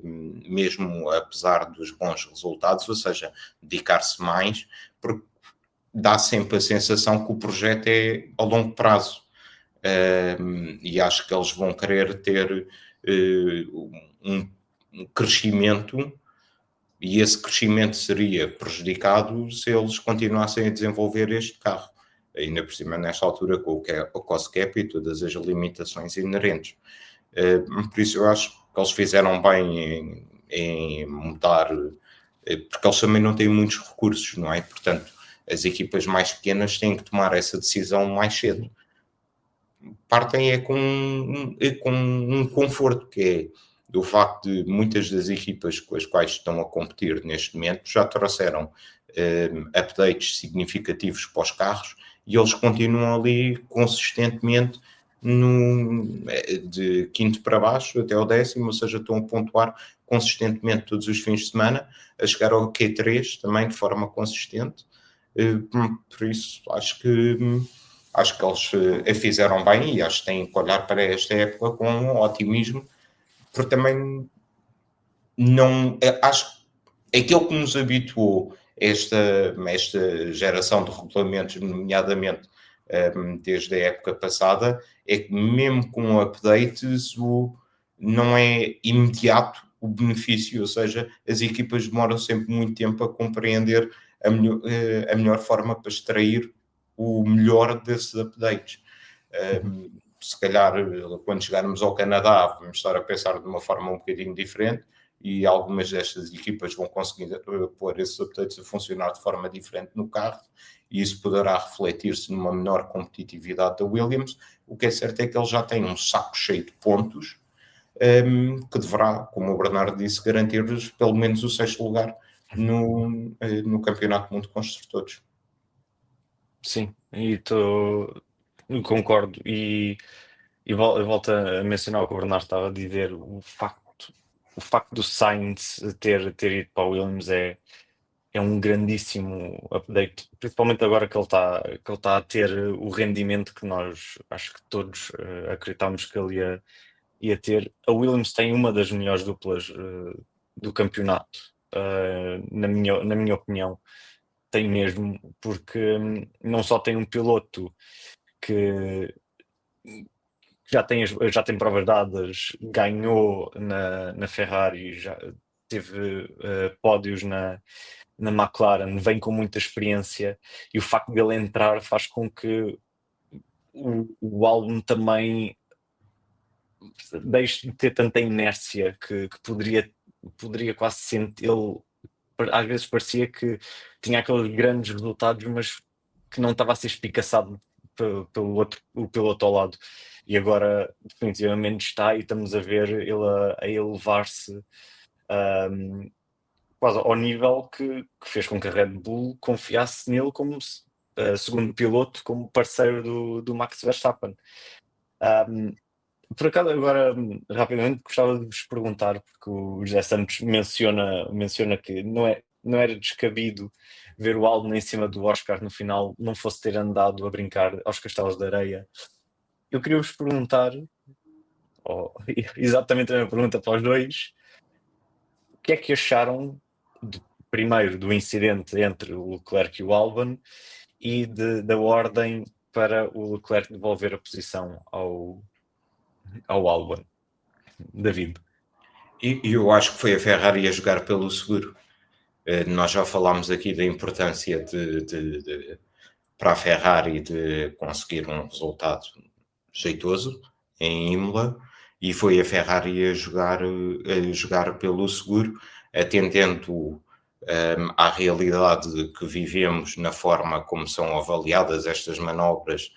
mesmo apesar dos bons resultados, ou seja, dedicar-se mais, porque dá sempre a sensação que o projeto é a longo prazo. E acho que eles vão querer ter um crescimento e esse crescimento seria prejudicado se eles continuassem a desenvolver este carro. Ainda por cima, nesta altura, com o cost cap e todas as limitações inerentes. Por isso, eu acho que eles fizeram bem em mudar, porque eles também não têm muitos recursos, não é? Portanto, as equipas mais pequenas têm que tomar essa decisão mais cedo. Partem com um conforto, que é o facto de muitas das equipas com as quais estão a competir neste momento já trouxeram updates significativos para os carros e eles continuam ali consistentemente de quinto para baixo até ao 10º, ou seja, estão a pontuar consistentemente todos os fins de semana, a chegar ao Q3 também de forma consistente. Por isso, acho que eles a fizeram bem e acho que têm que olhar para esta época com otimismo, porque também não acho que aquilo que nos habituou esta geração de regulamentos, nomeadamente desde a época passada, é que mesmo com updates não é imediato o benefício, ou seja, as equipas demoram sempre muito tempo a compreender a melhor forma para extrair o melhor desses updates. Se calhar, quando chegarmos ao Canadá, vamos estar a pensar de uma forma um bocadinho diferente e algumas destas equipas vão conseguir pôr esses updates a funcionar de forma diferente no carro e isso poderá refletir-se numa menor competitividade da Williams. O que é certo é que ele já tem um saco cheio de pontos que deverá, como o Bernardo disse, garantir-lhes pelo menos o 6º lugar no Campeonato do Mundo de Construtores. Sim, e concordo. E volto a mencionar o que o Bernardo estava a dizer, o facto do Sainz ter ido para o Williams é um grandíssimo update, principalmente agora que ele está a ter o rendimento que nós, acho que todos acreditámos que ele ia ter. A Williams tem uma das melhores duplas do campeonato, na minha opinião. Tem mesmo, porque não só tem um piloto que já tem provas dadas, ganhou na Ferrari, já teve pódios na McLaren, vem com muita experiência e o facto dele entrar faz com que o Albon também deixe de ter tanta inércia que poderia quase sentir. Ele às vezes parecia que tinha aqueles grandes resultados, mas que não estava a ser espicaçado o piloto ao lado. E agora definitivamente está, e estamos a ver ele a elevar-se quase ao nível que fez com que a Red Bull confiasse nele como segundo piloto, como parceiro do Max Verstappen. Por acaso, agora, rapidamente, gostava de vos perguntar, porque o José Santos menciona que não era descabido ver o Albon em cima do Oscar no final, não fosse ter andado a brincar aos castelos de areia. Eu queria vos perguntar, exatamente a mesma pergunta para os dois, o que é que acharam, primeiro, do incidente entre o Leclerc e o Albon, e da ordem para o Leclerc devolver a posição ao Albon? David. E eu acho que foi a Ferrari a jogar pelo seguro. Nós já falámos aqui da importância para a Ferrari de conseguir um resultado jeitoso em Imola, e foi a Ferrari a jogar pelo seguro, atendendo à realidade que vivemos na forma como são avaliadas estas manobras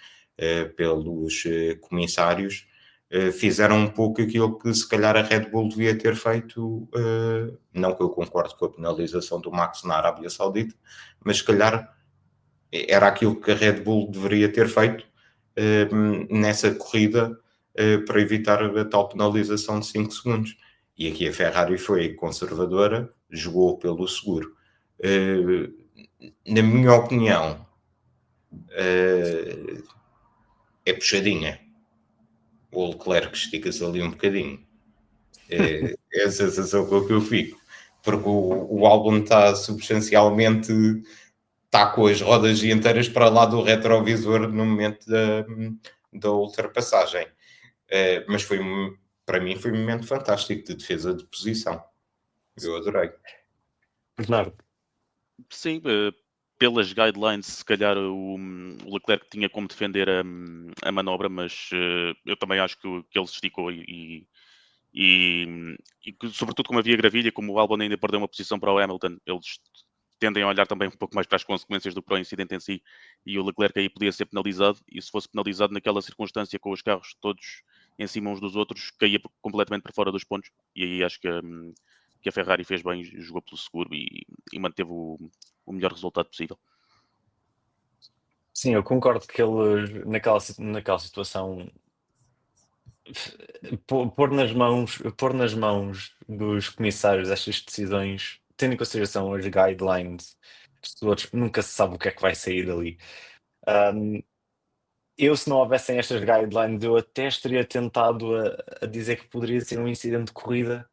pelos comissários. Fizeram um pouco aquilo que se calhar a Red Bull devia ter feito, não que eu concordo com a penalização do Max na Arábia Saudita, mas se calhar era aquilo que a Red Bull deveria ter feito nessa corrida para evitar a tal penalização de 5 segundos. E aqui a Ferrari foi conservadora, jogou pelo seguro. Na minha opinião, é puxadinha. O Leclerc estica-se ali um bocadinho. É a sensação com que eu fico. Porque o Albon está substancialmente... está com as rodas dianteiras para lá do retrovisor no momento da ultrapassagem. Mas para mim foi um momento fantástico de defesa de posição. Eu adorei. Bernardo. Sim, pelas guidelines, se calhar o Leclerc tinha como defender a manobra, mas eu também acho que ele se esticou e sobretudo como havia gravilha, como o Albon ainda perdeu uma posição para o Hamilton, eles tendem a olhar também um pouco mais para as consequências do que para o incidente em si, e o Leclerc aí podia ser penalizado, e se fosse penalizado naquela circunstância com os carros todos em cima uns dos outros, caía completamente para fora dos pontos, e aí acho que a Ferrari fez bem, jogou pelo seguro e manteve o melhor resultado possível. Sim, eu concordo que ele, naquela situação, pôr nas mãos dos comissários estas decisões, tendo em consideração as guidelines de todos, nunca se sabe o que é que vai sair dali. Se não houvessem estas guidelines, eu até estaria tentado a dizer que poderia ser um incidente de corrida,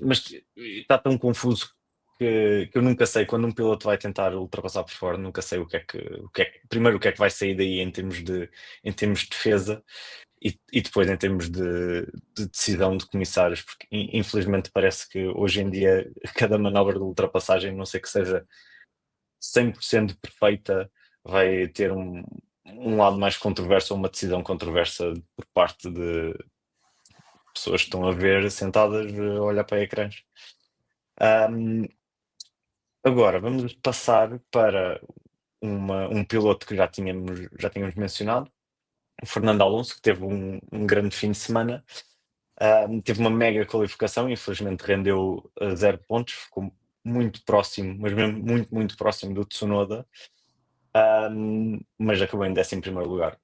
mas está tão confuso que eu nunca sei. Quando um piloto vai tentar ultrapassar por fora, nunca sei primeiro o que é que vai sair daí em termos de defesa, e depois em termos de decisão de comissários, porque infelizmente parece que hoje em dia cada manobra de ultrapassagem, não sei que seja 100% perfeita, vai ter um lado mais controverso ou uma decisão controversa por parte de pessoas que estão a ver sentadas a olhar para ecrãs. Agora vamos passar para um piloto que já tínhamos mencionado, o Fernando Alonso, que teve um grande fim de semana. Teve uma mega qualificação, infelizmente rendeu 0 pontos, ficou muito próximo, mas mesmo muito, muito próximo do Tsunoda, mas acabou em 11º lugar.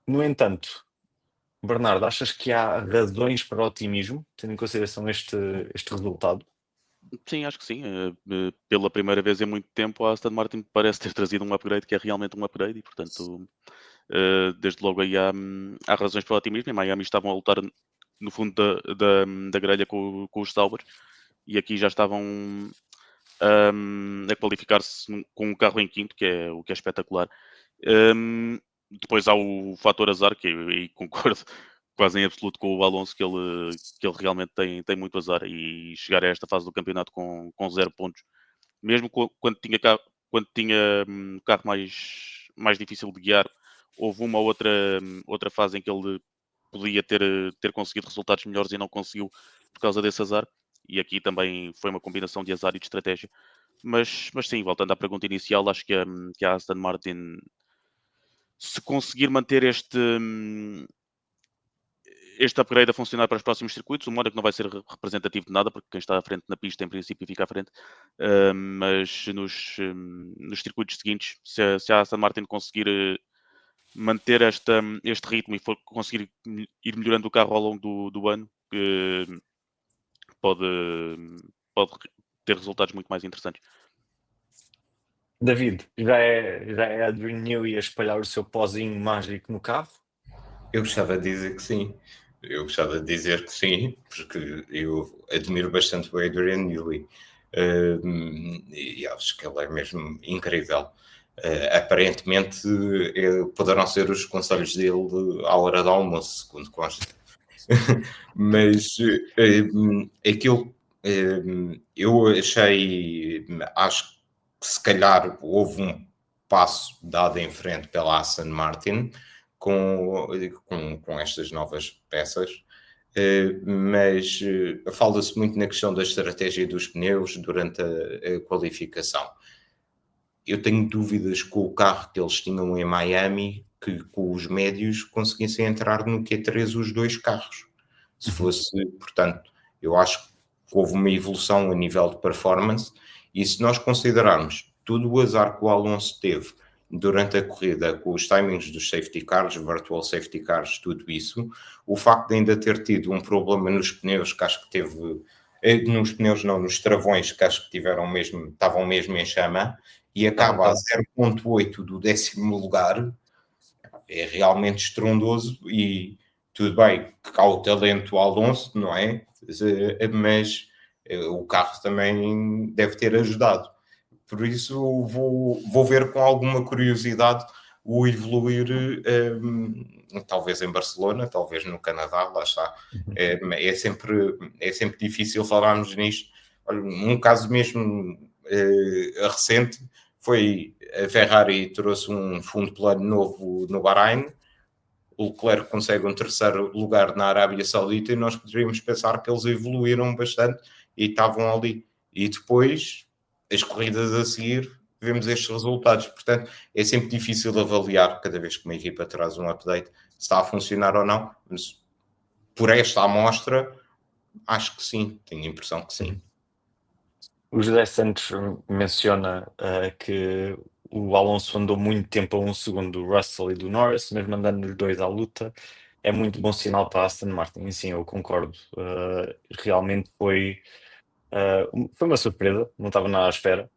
No entanto, Bernardo, achas que há razões para o otimismo, tendo em consideração este resultado? Sim, acho que sim. Pela primeira vez em muito tempo, a Aston Martin parece ter trazido um upgrade que é realmente um upgrade e, portanto, desde logo aí há razões para o otimismo. Em Miami estavam a lutar no fundo da grelha com os Sauber, e aqui já estavam a qualificar-se com um carro em quinto, o que é espetacular. Depois há o fator azar, que eu aí concordo quase em absoluto com o Alonso, que ele realmente tem muito azar, e chegar a esta fase do campeonato com 0 pontos, mesmo quando tinha carro mais difícil de guiar, houve uma outra fase em que ele podia ter conseguido resultados melhores e não conseguiu por causa desse azar. E aqui também foi uma combinação de azar e de estratégia. Mas sim, voltando à pergunta inicial, acho que a Aston Martin, se conseguir manter este upgrade a funcionar para os próximos circuitos, o Mónaco não vai ser representativo de nada, porque quem está à frente na pista, em princípio, fica à frente. Mas nos circuitos seguintes, se a Aston Martin conseguir manter este ritmo e for conseguir ir melhorando o carro ao longo do ano, pode ter resultados muito mais interessantes. David, já é Adrian Newey a espalhar o seu pozinho mágico no carro? Eu gostava de dizer que sim. Eu gostava de dizer que sim, porque eu admiro bastante o Adrian Newey. E acho que ele é mesmo incrível. Aparentemente, poderão ser os conselhos dele à hora do almoço, segundo consta. Mas aquilo eu acho que se calhar houve um passo dado em frente pela Aston Martin com estas novas peças, mas fala-se muito na questão da estratégia dos pneus durante a qualificação. Eu tenho dúvidas com o carro que eles tinham em Miami, que com os médios conseguissem entrar no Q3 os dois carros. Se fosse, portanto, eu acho que houve uma evolução a nível de performance, e se nós considerarmos todo o azar que o Alonso teve durante a corrida, com os timings dos safety cars, virtual safety cars, tudo isso, o facto de ainda ter tido um problema nos pneus, que acho que teve, nos pneus não, nos travões, que acho que estavam mesmo em chama, e acaba a 0.8 do 10º lugar, é realmente estrondoso. E tudo bem que há o talento Alonso, não é? Mas o carro também deve ter ajudado. Por isso vou ver com alguma curiosidade o evoluir, talvez em Barcelona, talvez no Canadá, lá está. É sempre difícil falarmos nisto. Olha, um caso mesmo recente foi a Ferrari trouxe um fundo plano novo no Bahrein, o Leclerc consegue um terceiro lugar na Arábia Saudita, e nós poderíamos pensar que eles evoluíram bastante e estavam ali. E depois, as corridas a seguir, vemos estes resultados. Portanto, é sempre difícil avaliar, cada vez que uma equipa traz um update, se está a funcionar ou não. Mas por esta amostra, acho que sim, tenho a impressão que sim. O José Santos menciona que o Alonso andou muito tempo a 1 segundo do Russell e do Norris, mesmo andando os dois à luta. É muito bom sinal para a Aston Martin, e sim, eu concordo. Realmente foi uma surpresa, não estava nada à espera.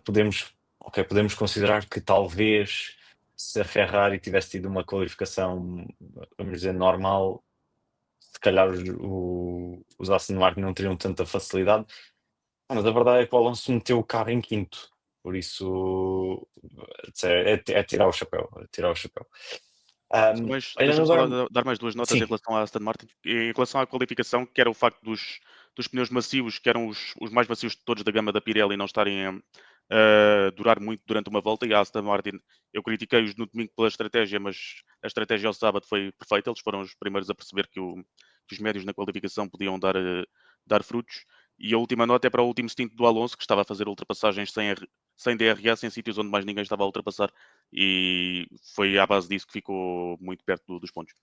Podemos considerar que talvez, se a Ferrari tivesse tido uma qualificação, vamos dizer, normal, se calhar os Aston Martin não teriam tanta facilidade. Mas a verdade é que o Alonso meteu o carro em quinto, por isso é tirar o chapéu. Mas Olhando deixa-me só agora, dar mais duas notas sim, em relação à Aston Martin. Em relação à qualificação, que era o facto dos pneus macios, que eram os mais macios de todos da gama da Pirelli, não estarem a durar muito durante uma volta. E a Aston Martin, eu critiquei-os no domingo pela estratégia, mas a estratégia ao sábado foi perfeita. Eles foram os primeiros a perceber que os médios na qualificação podiam dar frutos. E a última nota é para o último stint do Alonso, que estava a fazer ultrapassagens sem DRS, em sítios onde mais ninguém estava a ultrapassar. E foi à base disso que ficou muito perto dos pontos.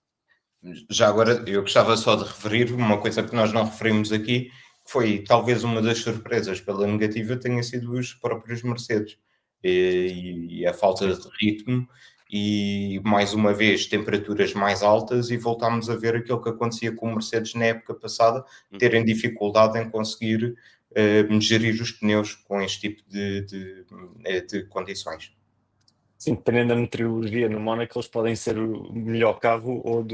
Já agora, eu gostava só de referir uma coisa que nós não referimos aqui, que foi talvez uma das surpresas pela negativa, tenha sido os próprios Mercedes. E a falta de ritmo, e mais uma vez temperaturas mais altas, e voltámos a ver aquilo que acontecia com o Mercedes na época passada, terem dificuldade em conseguir gerir os pneus com este tipo de condições. sim, dependendo da meteorologia no Mónaco, eles podem ser o melhor carro ou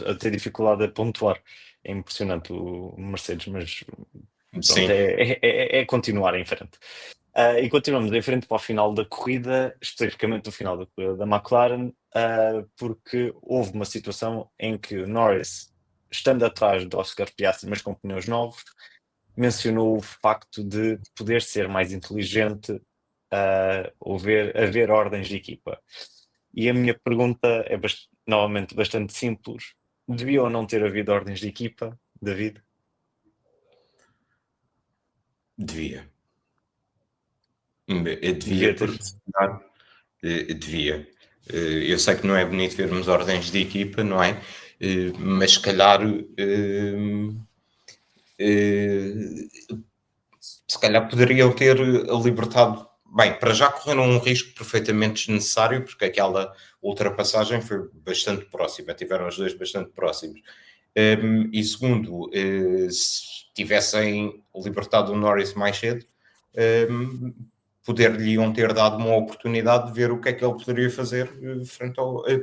a ter dificuldade a pontuar. É impressionante o Mercedes, mas Sim. pronto, é continuar em frente. E continuamos em frente para o final da corrida, especificamente o final da corrida da McLaren, porque houve uma situação em que Norris, estando atrás do Oscar Piastri, mas com pneus novos, mencionou o facto de poder ser mais inteligente, haver ordens de equipa. E a minha pergunta é novamente bastante simples. Devia ou não ter havido ordens de equipa, David? Devia. Devia ter. Devia. Eu sei que não é bonito vermos ordens de equipa, não é? Mas se calhar se calhar poderiam ter libertado. Bem, para já correram um risco perfeitamente desnecessário, porque aquela ultrapassagem foi bastante próxima, tiveram os dois bastante próximos. E segundo, se tivessem libertado o Norris mais cedo, poder-lhe ter dado uma oportunidade de ver o que é que ele poderia fazer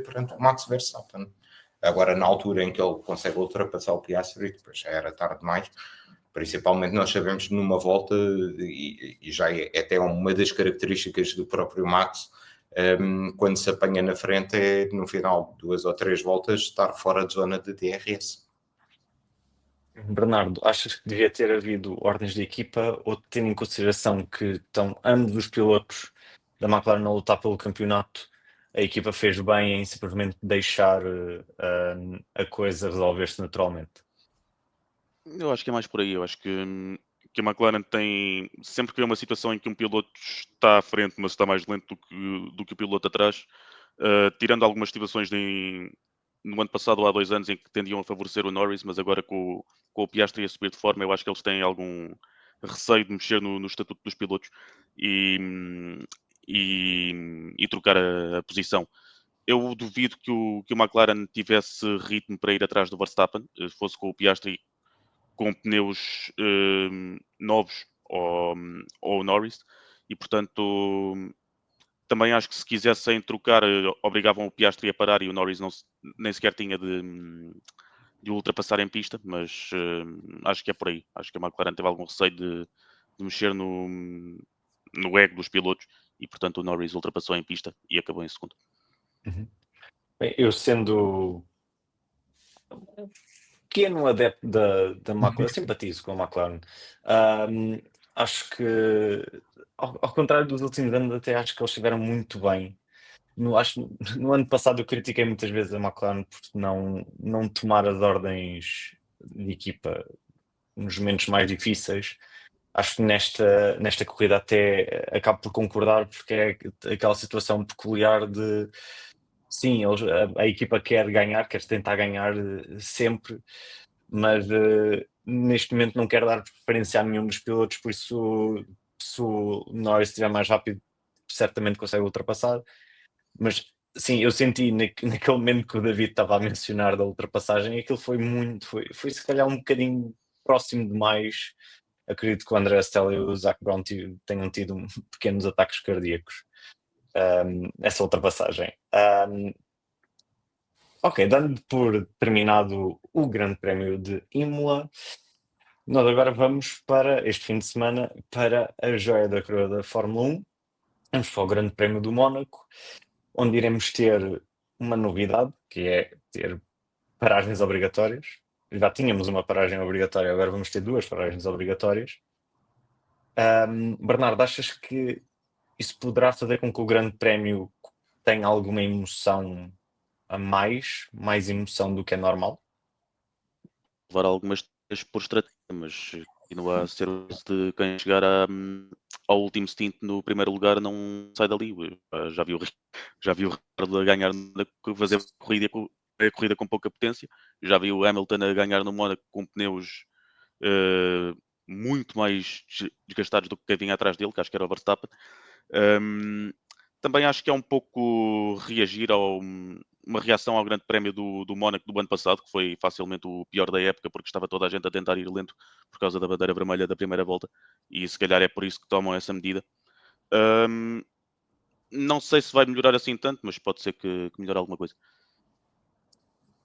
perante o Max Verstappen. Agora, na altura em que ele consegue ultrapassar o Piastri, depois já era tarde demais. Principalmente nós sabemos que numa volta, e já é até uma das características do próprio Max, quando se apanha na frente, é no final de 2 ou 3 voltas estar fora de zona de DRS. Bernardo, achas que devia ter havido ordens de equipa ou tendo em consideração que estão ambos os pilotos da McLaren a lutar pelo campeonato, a equipa fez bem em simplesmente deixar a coisa resolver-se naturalmente? Eu acho que é mais por aí. Eu acho que a McLaren tem. Sempre que é uma situação em que um piloto está à frente, mas está mais lento do que o piloto atrás, tirando algumas situações no ano passado ou há 2 anos em que tendiam a favorecer o Norris, mas agora com o Piastri a subir de forma, eu acho que eles têm algum receio de mexer no estatuto dos pilotos e, e trocar a posição. Eu duvido que o McLaren tivesse ritmo para ir atrás do Verstappen, fosse com o Piastri com pneus novos ou Norris, e portanto também acho que se quisessem trocar, obrigavam o Piastri a parar e o Norris nem sequer tinha de ultrapassar em pista, mas acho que é por aí. Acho que a McLaren teve algum receio de mexer no ego dos pilotos e portanto o Norris ultrapassou em pista e acabou em segundo. Uhum. Bem, eu sendo pequeno adepto da McLaren, simpatizo com a McLaren. Acho que, ao contrário dos últimos anos, até acho que eles estiveram muito bem. No ano passado eu critiquei muitas vezes a McLaren por não tomar as ordens de equipa nos momentos mais difíceis. Acho que nesta corrida até acabo por concordar, porque é aquela situação peculiar de sim, a equipa quer ganhar, quer tentar ganhar sempre, mas neste momento não quer dar preferência a nenhum dos pilotos, por isso se o Norris estiver mais rápido, certamente consegue ultrapassar. Mas sim, eu senti naquele momento que o David estava a mencionar da ultrapassagem, aquilo foi se calhar um bocadinho próximo demais. Acredito que o André Stella e o Zac Brown tenham tido pequenos ataques cardíacos. Essa ultrapassagem. Ok, dando por terminado o Grande Prémio de Imola, nós agora vamos para este fim de semana para a joia da coroa da Fórmula 1. Vamos para o Grande Prémio do Mónaco, onde iremos ter uma novidade, que é ter paragens obrigatórias. Já tínhamos uma paragem obrigatória, agora vamos ter 2 paragens obrigatórias. Bernardo, achas que isso poderá fazer com que o Grande Prémio tenha alguma emoção a mais emoção do que é normal? Levar algumas por estratégia, mas continua a ser o de quem chegar ao último stint no primeiro lugar não sai dali. Já vi o Ricardo a ganhar, fazer a corrida com pouca potência. Já vi o Hamilton a ganhar no Mónaco com pneus muito mais desgastados do que quem vinha atrás dele, que acho que era o Verstappen. Também acho que é um pouco reagir uma reação ao Grande Prémio do Mónaco do ano passado, que foi facilmente o pior da época, porque estava toda a gente a tentar ir lento por causa da bandeira vermelha da primeira volta, e se calhar é por isso que tomam essa medida. Não sei se vai melhorar assim tanto, mas pode ser que melhore alguma coisa.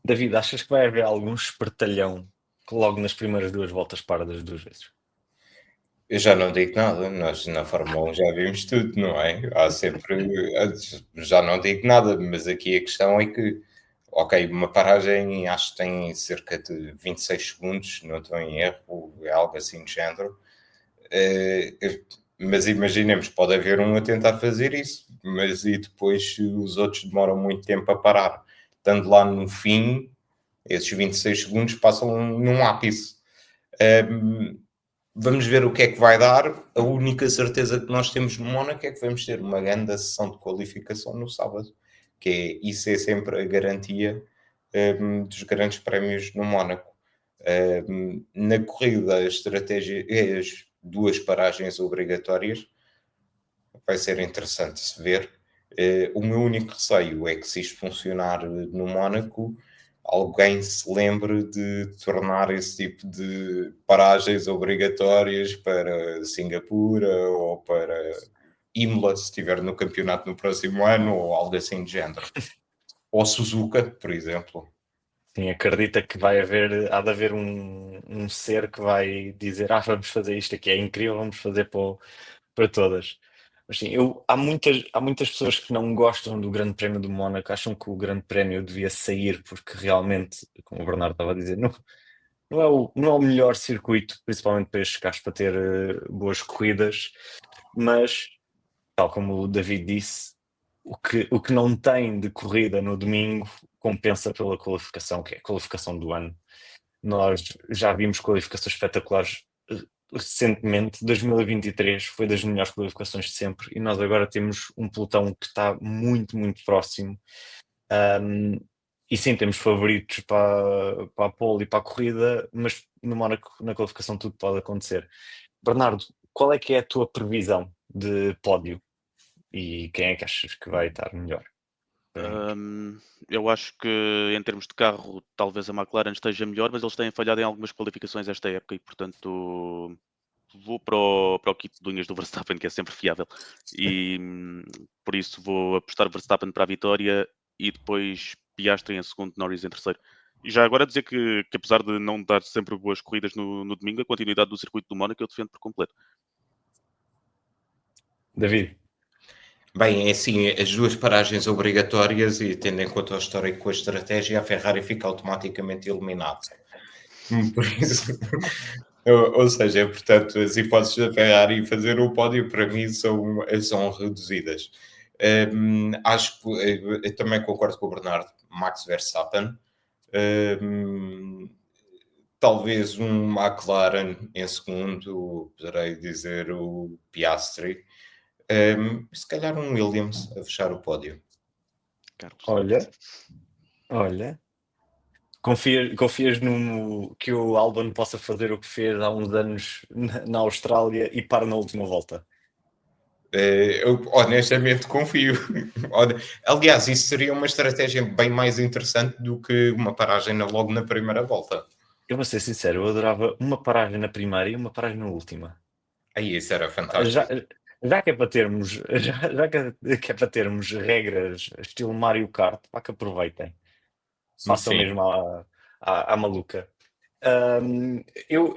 David, achas que vai haver algum espertalhão que logo nas primeiras 2 voltas para das 2 vezes? Eu já não digo nada, nós na Fórmula 1 já vimos tudo, não é? Há sempre. Já não digo nada, mas aqui a questão é que, ok, uma paragem acho que tem cerca de 26 segundos, não estou em erro, é algo assim de género. Mas imaginemos, pode haver um a tentar fazer isso, mas e depois os outros demoram muito tempo a parar. Estando lá no fim, esses 26 segundos passam num ápice. Vamos ver o que é que vai dar. A única certeza que nós temos no Mónaco é que vamos ter uma grande sessão de qualificação no sábado, isso é sempre a garantia dos grandes prémios no Mónaco. Na corrida, a estratégia é as 2 paragens obrigatórias. Vai ser interessante se ver. O meu único receio é que, se isto funcionar no Mónaco, alguém se lembre de tornar esse tipo de paragens obrigatórias para Singapura ou para Imola, se estiver no campeonato no próximo ano, ou algo assim de género. Ou Suzuka, por exemplo. Sim, acredita que há de haver um ser que vai dizer: vamos fazer isto aqui, é incrível, vamos fazer para todas. Mas sim, há muitas pessoas que não gostam do Grande Prémio do Mónaco, acham que o Grande Prémio devia sair, porque realmente, como o Bernardo estava a dizer, não é o melhor circuito, principalmente para estes carros, para ter boas corridas, mas, tal como o David disse, o que não tem de corrida no domingo compensa pela qualificação, que é a qualificação do ano. Nós já vimos qualificações espetaculares recentemente. 2023 foi das melhores qualificações de sempre, e nós agora temos um pelotão que está muito, muito próximo. E sim, temos favoritos para a pole e para a corrida, mas no Mónaco, na qualificação, tudo pode acontecer. Bernardo, qual é que é a tua previsão de pódio? E quem é que achas que vai estar melhor? Eu acho que, em termos de carro, talvez a McLaren esteja melhor, mas eles têm falhado em algumas qualificações esta época e, portanto, vou para o kit de unhas do Verstappen, que é sempre fiável. E por isso vou apostar Verstappen para a vitória e depois Piastri em segundo, Norris em terceiro. E já agora dizer que apesar de não dar sempre boas corridas no domingo, a continuidade do circuito do Mónaco eu defendo por completo. David? Bem, é assim, as 2 paragens obrigatórias, e tendo em conta o histórico com a estratégia, a Ferrari fica automaticamente eliminada. Por isso, ou seja, portanto, as hipóteses da Ferrari fazer o pódio para mim são reduzidas. Acho que eu também concordo com o Bernardo, Max Verstappen. Talvez um McLaren em segundo, poderei dizer o Piastri. Se calhar um Williams a fechar o pódio. Carlos. Olha, confias que o Albon possa fazer o que fez há uns anos na Austrália e para na última volta? Eu honestamente confio. Aliás, isso seria uma estratégia bem mais interessante do que uma paragem logo na primeira volta. Eu vou ser sincero, eu adorava uma paragem na primeira e uma paragem na última. Aí isso era Já, fantástico. já que é para termos, já que é para termos regras estilo Mario Kart, para que aproveitem. Façam Sim. mesmo à maluca. Ahm, eu,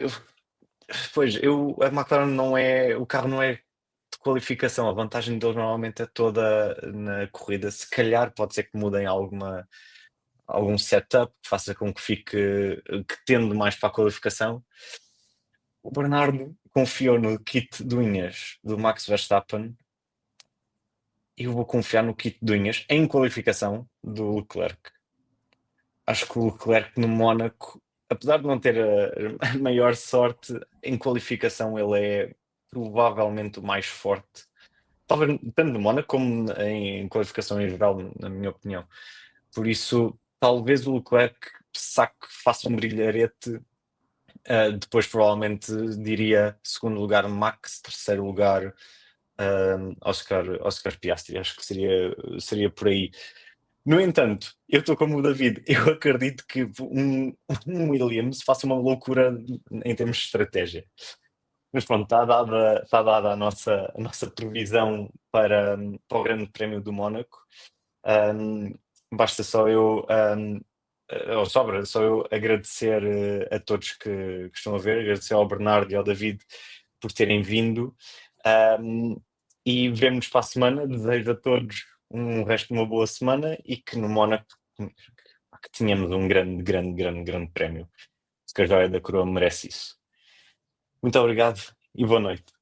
eu- a McLaren não é, o carro não é de qualificação, a vantagem deles normalmente é toda na corrida. Se calhar pode ser que mudem algum setup que faça com que que tende mais para a qualificação. O Bernardo confiou no kit de unhas do Max Verstappen e eu vou confiar no kit de unhas em qualificação do Leclerc. Acho que o Leclerc no Mónaco, apesar de não ter a maior sorte, em qualificação ele é provavelmente o mais forte. Talvez tanto no Mónaco como em qualificação em geral, na minha opinião. Por isso, talvez o Leclerc faça um brilharete. Depois provavelmente diria segundo lugar Max, terceiro lugar Oscar Piastri. Acho que seria por aí. No entanto, eu estou como o David. Eu acredito que um Williams faça uma loucura em termos de estratégia. Mas pronto, está dada a nossa previsão para o Grande Prémio do Mónaco. Basta só eu, ou sobra só eu agradecer a todos que estão a ver, agradecer ao Bernardo e ao David por terem vindo. E vemo-nos para a semana. Desejo a todos um resto de uma boa semana e que no Mónaco que tenhamos um grande, grande, grande, grande prémio. Se que a Joia da Coroa merece isso. Muito obrigado e boa noite.